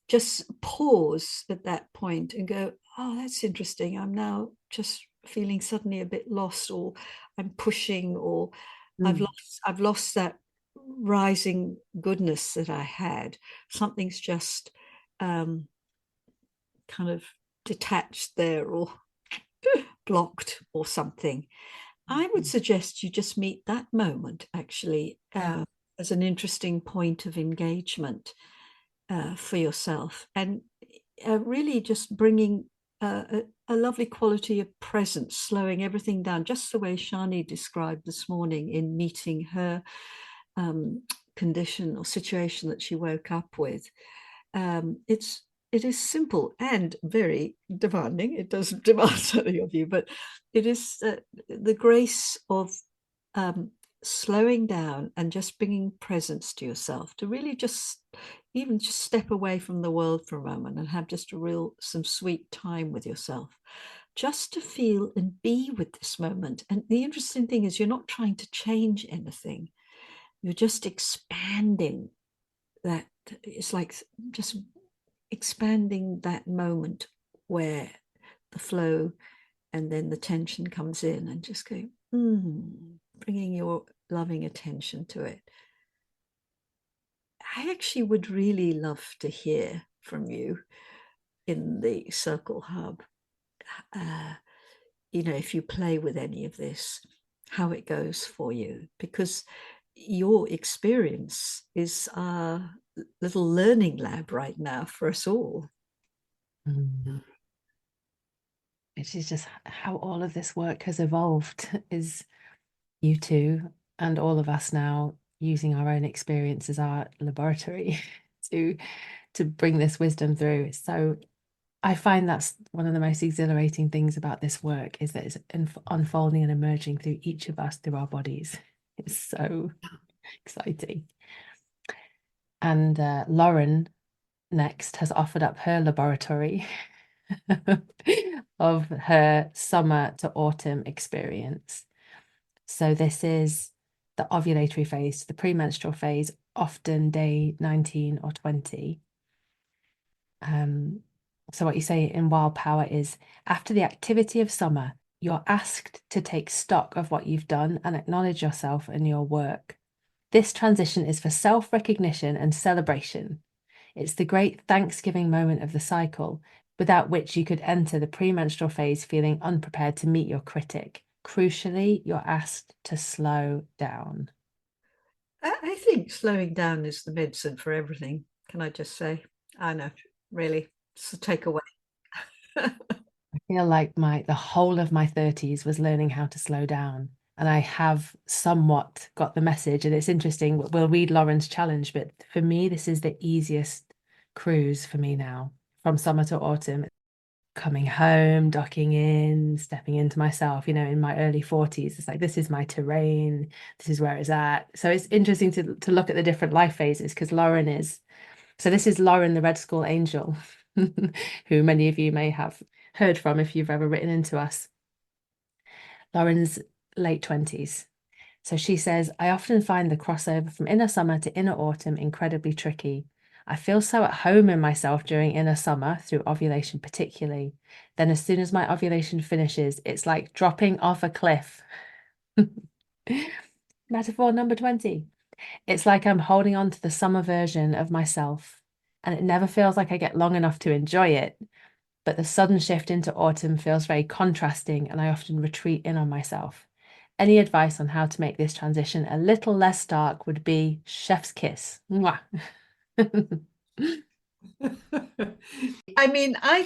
just pause at that point and go, oh, that's interesting. I'm now just feeling suddenly a bit lost, or I'm pushing, or I've lost that rising goodness that I had. Something's just kind of detached there, or blocked or something. I would suggest you just meet that moment actually as an interesting point of engagement for yourself, and really just bringing a lovely quality of presence, slowing everything down, just the way Sjanie described this morning in meeting her condition or situation that she woke up with. It is simple and very demanding. It doesn't demand something of you, but it is the grace of slowing down and just bringing presence to yourself, to really just step away from the world for a moment and have just some sweet time with yourself, just to feel and be with this moment. And the interesting thing is, you're not trying to change anything. You're just expanding that. It's like just expanding that moment where the flow and then the tension comes in, and just going, bringing your loving attention to it. I actually would really love to hear from you in the Circle Hub, if you play with any of this, how it goes for you, because your experience is a little learning lab right now for us all. It is just how all of this work has evolved, is you two and all of us now using our own experience as our laboratory to bring this wisdom through. It's so I find that's one of the most exhilarating things about this work is that it's unfolding and emerging through each of us, through our bodies. It's so exciting. And Lauren next has offered up her laboratory of her summer to autumn experience. So this is the ovulatory phase, the premenstrual phase, often day 19 or 20. So what you say in Wild Power is, after the activity of summer, you're asked to take stock of what you've done and acknowledge yourself and your work. This transition is for self-recognition and celebration. It's the great Thanksgiving moment of the cycle, without which you could enter the premenstrual phase feeling unprepared to meet your critic. Crucially, you're asked to slow down. I think slowing down is the medicine for everything. Can I just say? I know, really, it's a takeaway. I feel like the whole of my 30s was learning how to slow down. And I have somewhat got the message. And it's interesting, we'll read Lauren's challenge, but for me, this is the easiest cruise for me now, from summer to autumn. Coming home, docking in, stepping into myself, in my early 40s. It's like, this is my terrain, this is where it's at. So it's interesting to look at the different life phases, because this is Lauren, the Red Skull Angel, who many of you may have heard from if you've ever written into us. Lauren's late 20s. So she says, I often find the crossover from inner summer to inner autumn incredibly tricky. I feel so at home in myself during inner summer, through ovulation particularly. Then as soon as my ovulation finishes, it's like dropping off a cliff. Metaphor number 20. It's like I'm holding on to the summer version of myself, and it never feels like I get long enough to enjoy it. But the sudden shift into autumn feels very contrasting, and I often retreat in on myself. Any advice on how to make this transition a little less stark would be chef's kiss. Mwah. I mean, I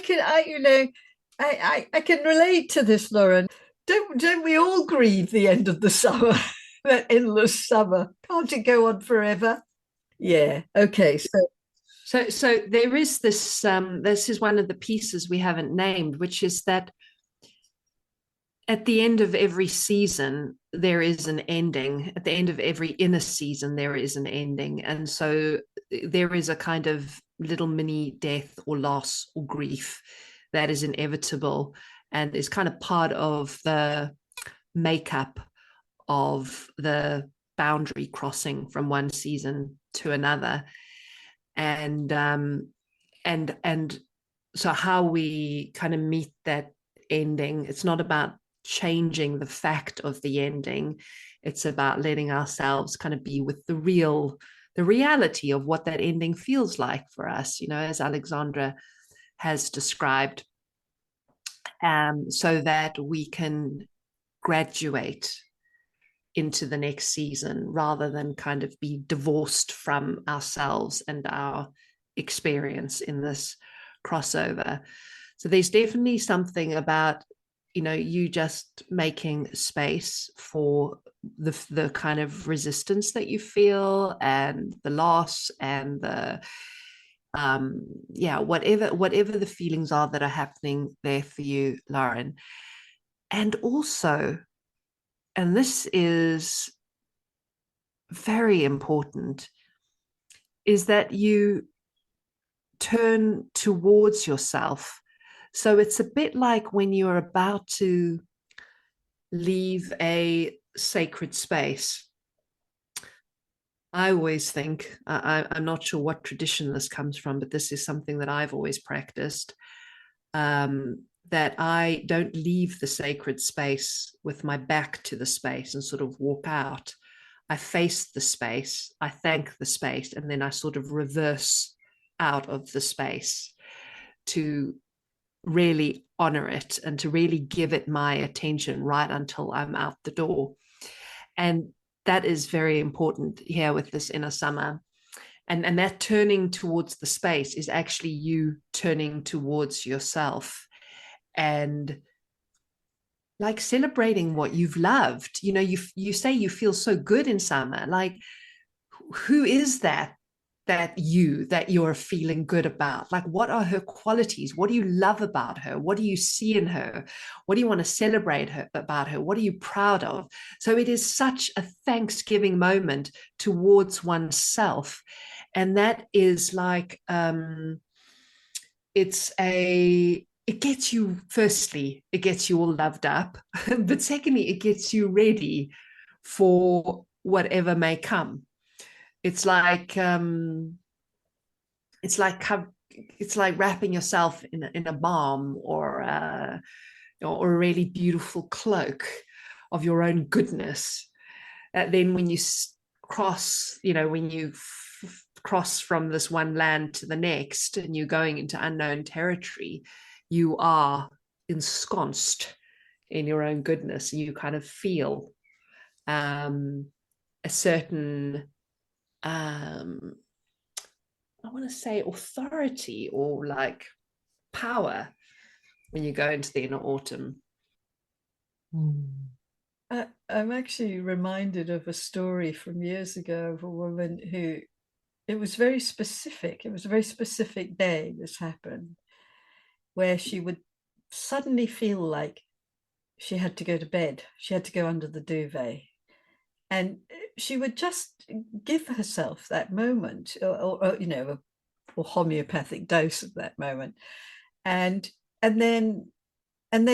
can relate to this, Lauren. Don't we all grieve the end of the summer, that endless summer? Can't it go on forever? Yeah. Okay. So there is this. This is one of the pieces we haven't named, which is that at the end of every season, there is an ending. At the end of every inner season, there is an ending. And so there is a kind of little mini death or loss or grief that is inevitable and is kind of part of the makeup of the boundary crossing from one season to another. And so how we kind of meet that ending, it's not about changing the fact of the ending. It's about letting ourselves kind of be with the reality of what that ending feels like for us, as Alexandra has described, so that we can graduate into the next season rather than kind of be divorced from ourselves and our experience in this crossover. So there's definitely something about you just making space for the kind of resistance that you feel and the loss and the whatever the feelings are that are happening there for you, Lauren. And also, and this is very important, is that you turn towards yourself. So it's a bit like when you're about to leave a sacred space. I always think, I'm not sure what tradition this comes from, but this is something that I've always practiced, that I don't leave the sacred space with my back to the space and sort of walk out. I face the space, I thank the space, and then I sort of reverse out of the space to really honor it and to really give it my attention right until I'm out the door. And that is very important here with this inner summer. And that turning towards the space is actually you turning towards yourself and like celebrating what you've loved. You say you feel so good in summer. Like, who is that that you're feeling good about? Like, what are her qualities? What do you love about her? What do you see in her? What do you want to celebrate about her? What are you proud of? So it is such a Thanksgiving moment towards oneself. And that is like, it gets you, firstly, it gets you all loved up, but secondly, it gets you ready for whatever may come. It's like, it's like it's like wrapping yourself in a balm, or a really beautiful cloak of your own goodness. Then when you cross, when you cross from this one land to the next and you're going into unknown territory, you are ensconced in your own goodness. You kind of feel a certain I want to say authority, or like power, when you go into the inner autumn. I'm actually reminded of a story from years ago of a woman who, it was very specific. It was a very specific day this happened, where she would suddenly feel like she had to go to bed. She had to go under the duvet. And she would just give herself that moment, or a homeopathic dose of that moment. And then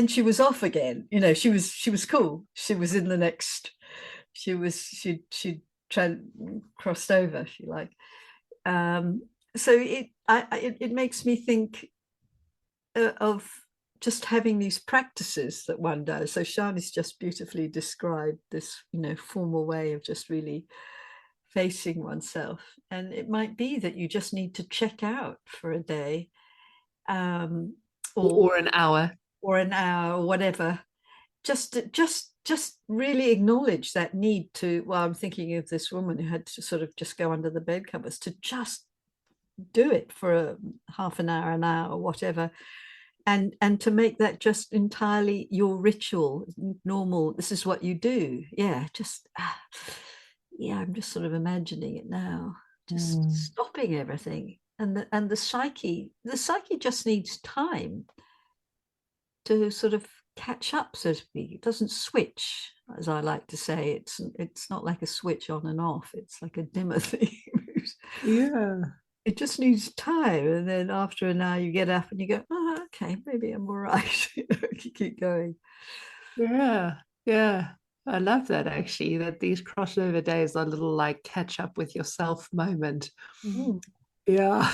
she was off again. She was cool. She was in the next, she'd crossed over, if you like. So it makes me think of just having these practices that one does. So Sjani's just beautifully described this, formal way of just really facing oneself. And it might be that you just need to check out for a day, or an hour, or whatever. Just really acknowledge that need to. Well, I'm thinking of this woman who had to sort of just go under the bed covers, to just do it for a half an hour, whatever, and to make that just entirely your ritual, normal. This is what you do. Yeah, just I'm just sort of imagining it now, just stopping everything. And the psyche just needs time to sort of catch up, so to speak. It doesn't switch, as I like to say. It's not like a switch on and off. It's like a dimmer thing. Yeah. It just needs time, and then after an hour you get up and you go, oh, okay, maybe I'm all right. You keep going. Yeah. I love that, actually, that these crossover days are little like catch up with yourself moment. Yeah.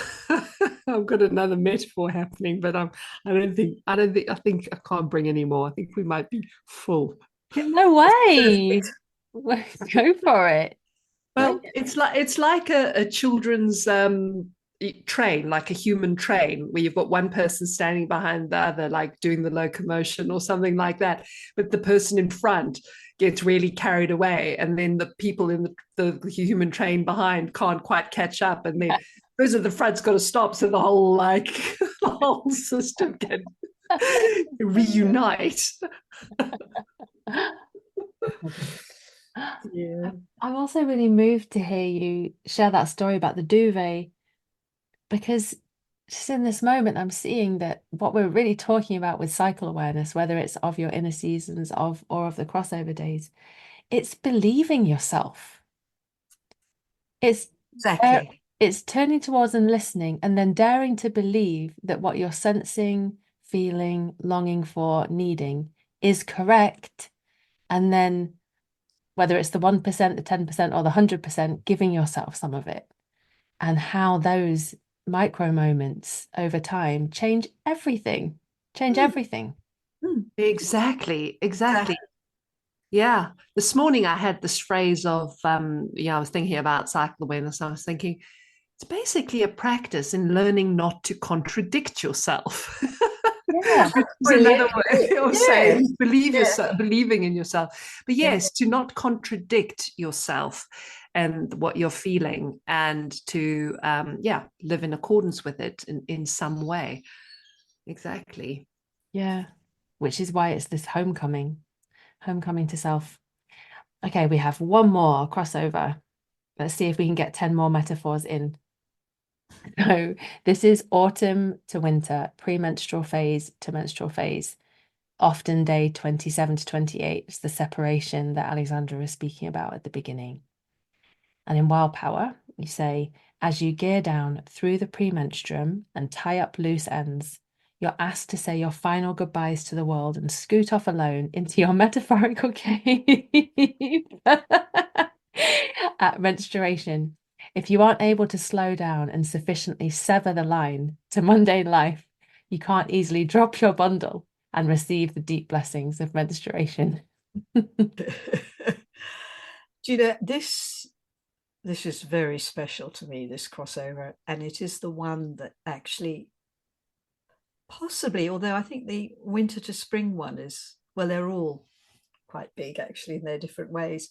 I've got another metaphor happening, but I think I can't bring any more. I think we might be full. No way. Go for it. Well, it's like a children's train, like a human train, where you've got one person standing behind the other, like doing the locomotion or something like that. But the person in front gets really carried away, and then the people in the human train behind can't quite catch up, and then those at the front's got to stop, so the whole the whole system can reunite. Yeah. I'm also really moved to hear you share that story about the duvet, because just in this moment, I'm seeing that what we're really talking about with cycle awareness, whether it's of your inner seasons or of the crossover days, it's believing yourself. It's Exactly. it's turning towards and listening, and then daring to believe that what you're sensing, feeling, longing for, needing is correct. And then whether it's the 1%, the 10%, or the 100%, giving yourself some of it. And how those micro moments over time change everything. Exactly. Yeah. This morning I had this phrase of, I was thinking about cycle awareness. I was thinking, it's basically a practice in learning not to contradict yourself. Yeah. It's another way of saying Yeah. believing in yourself. But Yeah. yes, to not contradict yourself and what you're feeling, and to live in accordance with it in some way. Exactly. Yeah. Which is why it's this homecoming to self. Okay, we have one more crossover. Let's see if we can get 10 more metaphors in. So this is autumn to winter, premenstrual phase to menstrual phase. Often day 27 to 28 is the separation that Alexandra was speaking about at the beginning. And in Wild Power, you say, as you gear down through the premenstruum and tie up loose ends, you're asked to say your final goodbyes to the world and scoot off alone into your metaphorical cave at menstruation. If you aren't able to slow down and sufficiently sever the line to mundane life, you can't easily drop your bundle and receive the deep blessings of menstruation. Do you know, this is very special to me, this crossover, and it is the one that actually possibly, although I think the winter to spring one is, well, they're all quite big actually in their different ways,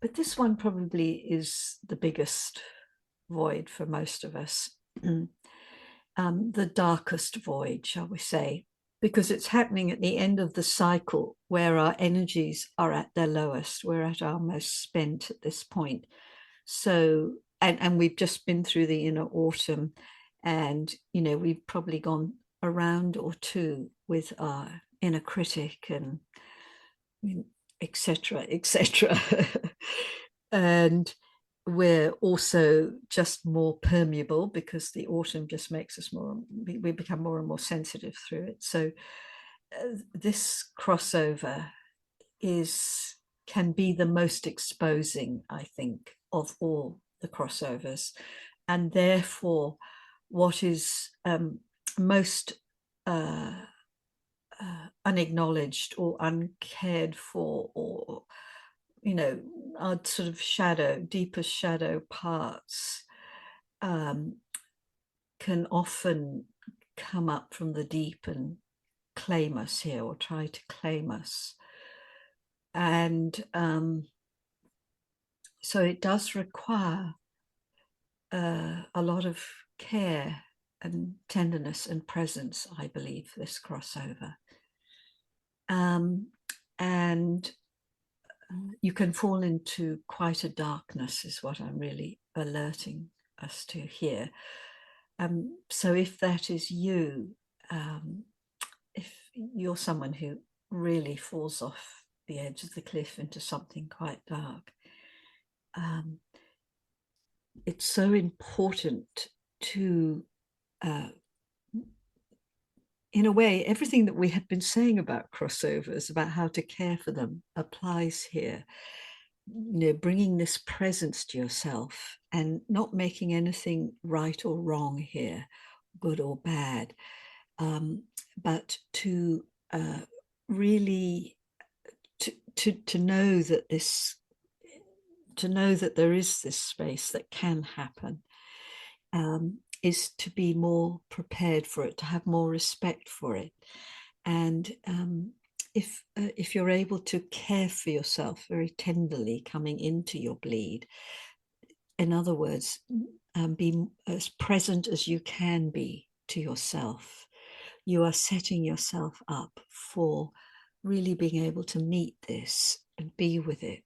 but this one probably is the biggest void for most of us. The darkest void, shall we say, because it's happening at the end of the cycle where our energies are at their lowest. We're at our most spent at this point. So, and we've just been through the inner autumn, and we've probably gone a round or two with our inner critic and etc., etc. And we're also just more permeable because the autumn just makes us we become more and more sensitive through it. So this crossover can be the most exposing, I think, of all the crossovers, and therefore what is most unacknowledged or uncared for, or our sort of deepest shadow parts can often come up from the deep and claim us here, or try to claim us. And so it does require a lot of care and tenderness and presence, I believe, this crossover. And you can fall into quite a darkness, is what I'm really alerting us to here. So if that is you, if you're someone who really falls off the edge of the cliff into something quite dark, it's so important to in a way, everything that we have been saying about crossovers, about how to care for them, applies here. Bringing this presence to yourself and not making anything right or wrong here, good or bad, but to really to know that there is this space that can happen. Is to be more prepared for it, to have more respect for it. And if you're able to care for yourself very tenderly coming into your bleed, in other words, be as present as you can be to yourself, you are setting yourself up for really being able to meet this and be with it.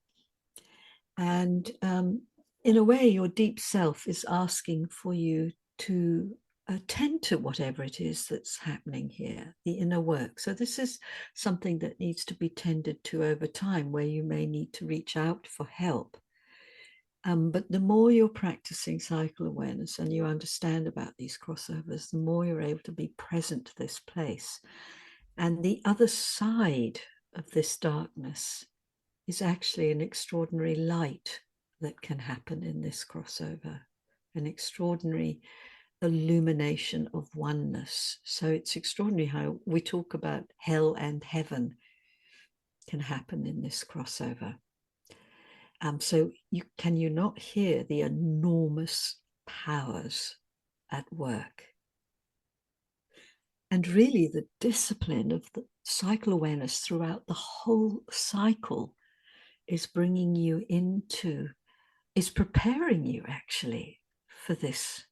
And in a way, your deep self is asking for you to attend to whatever it is that's happening here, the inner work. So this is something that needs to be tended to over time, where you may need to reach out for help. But the more you're practicing cycle awareness and you understand about these crossovers, the more you're able to be present to this place. And the other side of this darkness is actually an extraordinary light that can happen in this crossover, an extraordinary illumination of oneness. So it's extraordinary how we talk about hell and heaven can happen in this crossover. So can you not hear the enormous powers at work? And really the discipline of the cycle awareness throughout the whole cycle is bringing you into, is preparing you actually for this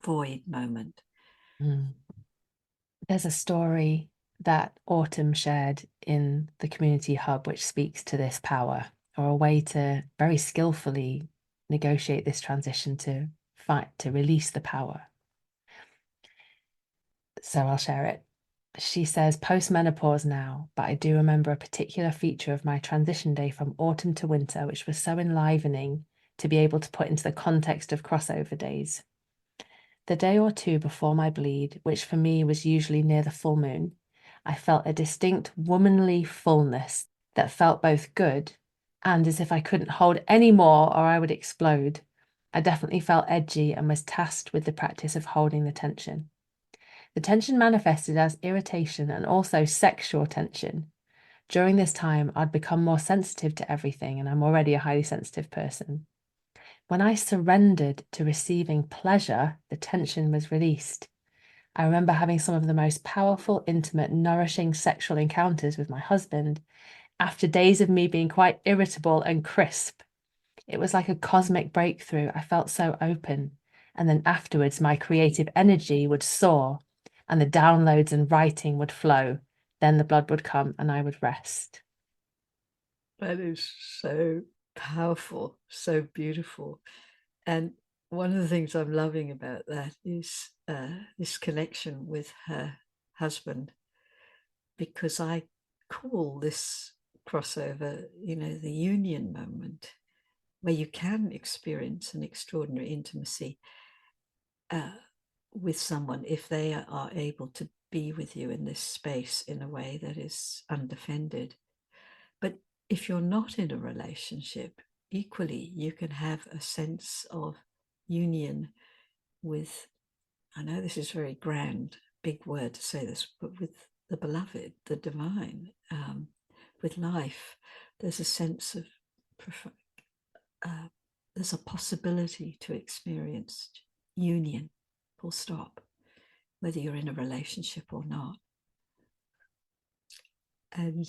void moment. There's a story that Autumn shared in the community hub which speaks to this power, or a way to very skillfully negotiate this transition to to release the power. So I'll share it. She says, post-menopause now, but I do remember a particular feature of my transition day from autumn to winter, which was so enlivening to be able to put into the context of crossover days. The day or two before my bleed, which for me was usually near the full moon, I felt a distinct womanly fullness that felt both good and as if I couldn't hold any more or I would explode. I definitely felt edgy and was tasked with the practice of holding the tension. The tension manifested as irritation and also sexual tension. During this time, I'd become more sensitive to everything, and I'm already a highly sensitive person. When I surrendered to receiving pleasure, the tension was released. I remember having some of the most powerful, intimate, nourishing sexual encounters with my husband after days of me being quite irritable and crisp. It was like a cosmic breakthrough. I felt so open. And then afterwards, my creative energy would soar and the downloads and writing would flow. Then the blood would come and I would rest. That is so powerful, so beautiful. And one of the things I'm loving about that is this connection with her husband, because I call this crossover, the union moment, where you can experience an extraordinary intimacy with someone if they are able to be with you in this space in a way that is undefended. But if you're not in a relationship, equally, you can have a sense of union with, I know this is very grand, big word to say this, but with the beloved, the divine, with life. There's a sense of, there's a possibility to experience union, full stop, whether you're in a relationship or not. And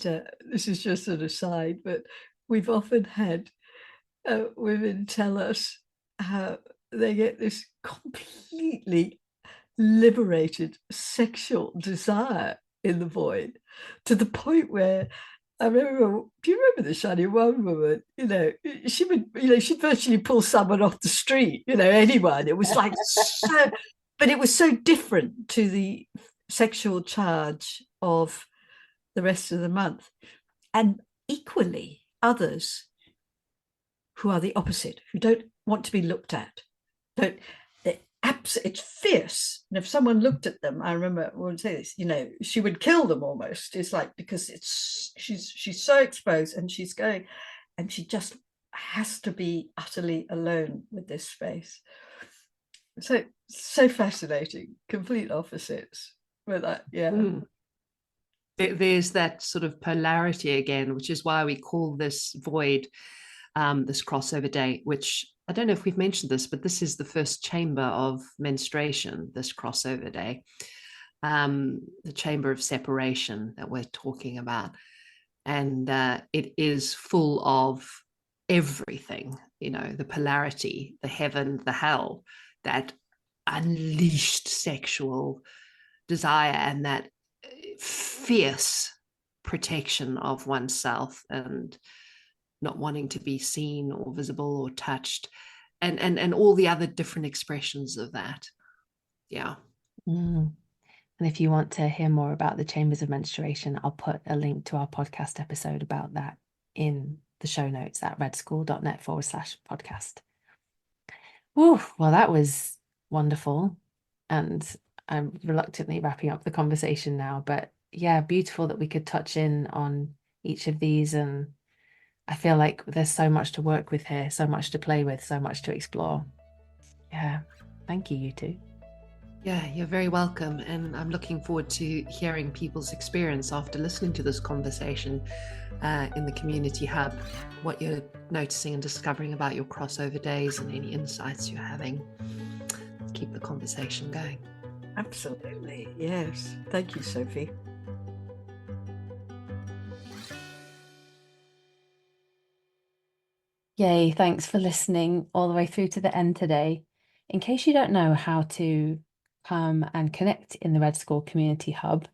this is just an aside, but we've often had women tell us how they get this completely liberated sexual desire in the void, to the point where I remember, do you remember the Sjanie, one woman, she would, she'd virtually pull someone off the street, anyone. It was like so, but it was so different to the sexual charge of the rest of the month. And equally, others who are the opposite, who don't want to be looked at, it's fierce. And if someone looked at them, I remember I would say this, she would kill them almost. It's like, because she's so exposed and she's going, and she just has to be utterly alone with this space. So fascinating, complete opposites. But that, yeah. There's that sort of polarity again, which is why we call this void, this crossover day, which I don't know if we've mentioned this, but this is the first chamber of menstruation, this crossover day, the chamber of separation that we're talking about. And it is full of everything, the polarity, the heaven, the hell, that unleashed sexual desire and that fierce protection of oneself and not wanting to be seen or visible or touched, and all the other different expressions of that. Yeah. And if you want to hear more about the chambers of menstruation, I'll put a link to our podcast episode about that in the show notes at redschool.net/podcast. Well, that was wonderful. And I'm reluctantly wrapping up the conversation now, but yeah, beautiful that we could touch in on each of these. And I feel like there's so much to work with here, so much to play with, so much to explore. Yeah. Thank you, you two. Yeah, you're very welcome. And I'm looking forward to hearing people's experience after listening to this conversation in the community hub, what you're noticing and discovering about your crossover days and any insights you're having. Let's keep the conversation going. Absolutely. Yes. Thank you, Sophie. Yay, thanks for listening all the way through to the end today. In case you don't know how to come and connect in the Red School Community Hub,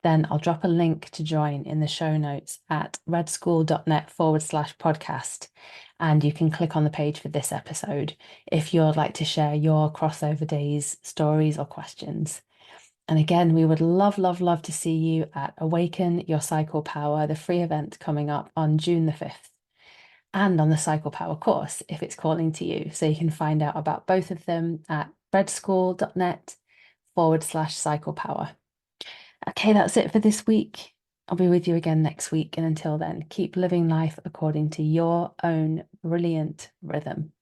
then I'll drop a link to join in the show notes at redschool.net/podcast. And you can click on the page for this episode if you'd like to share your crossover days, stories, or questions. And again, we would love, love, love to see you at Awaken Your Cycle Power, the free event coming up on June the 5th, and on the Cycle Power course if it's calling to you. So you can find out about both of them at redschool.net/cycle power. Okay, that's it for this week. I'll be with you again next week. And until then, keep living life according to your own brilliant rhythm.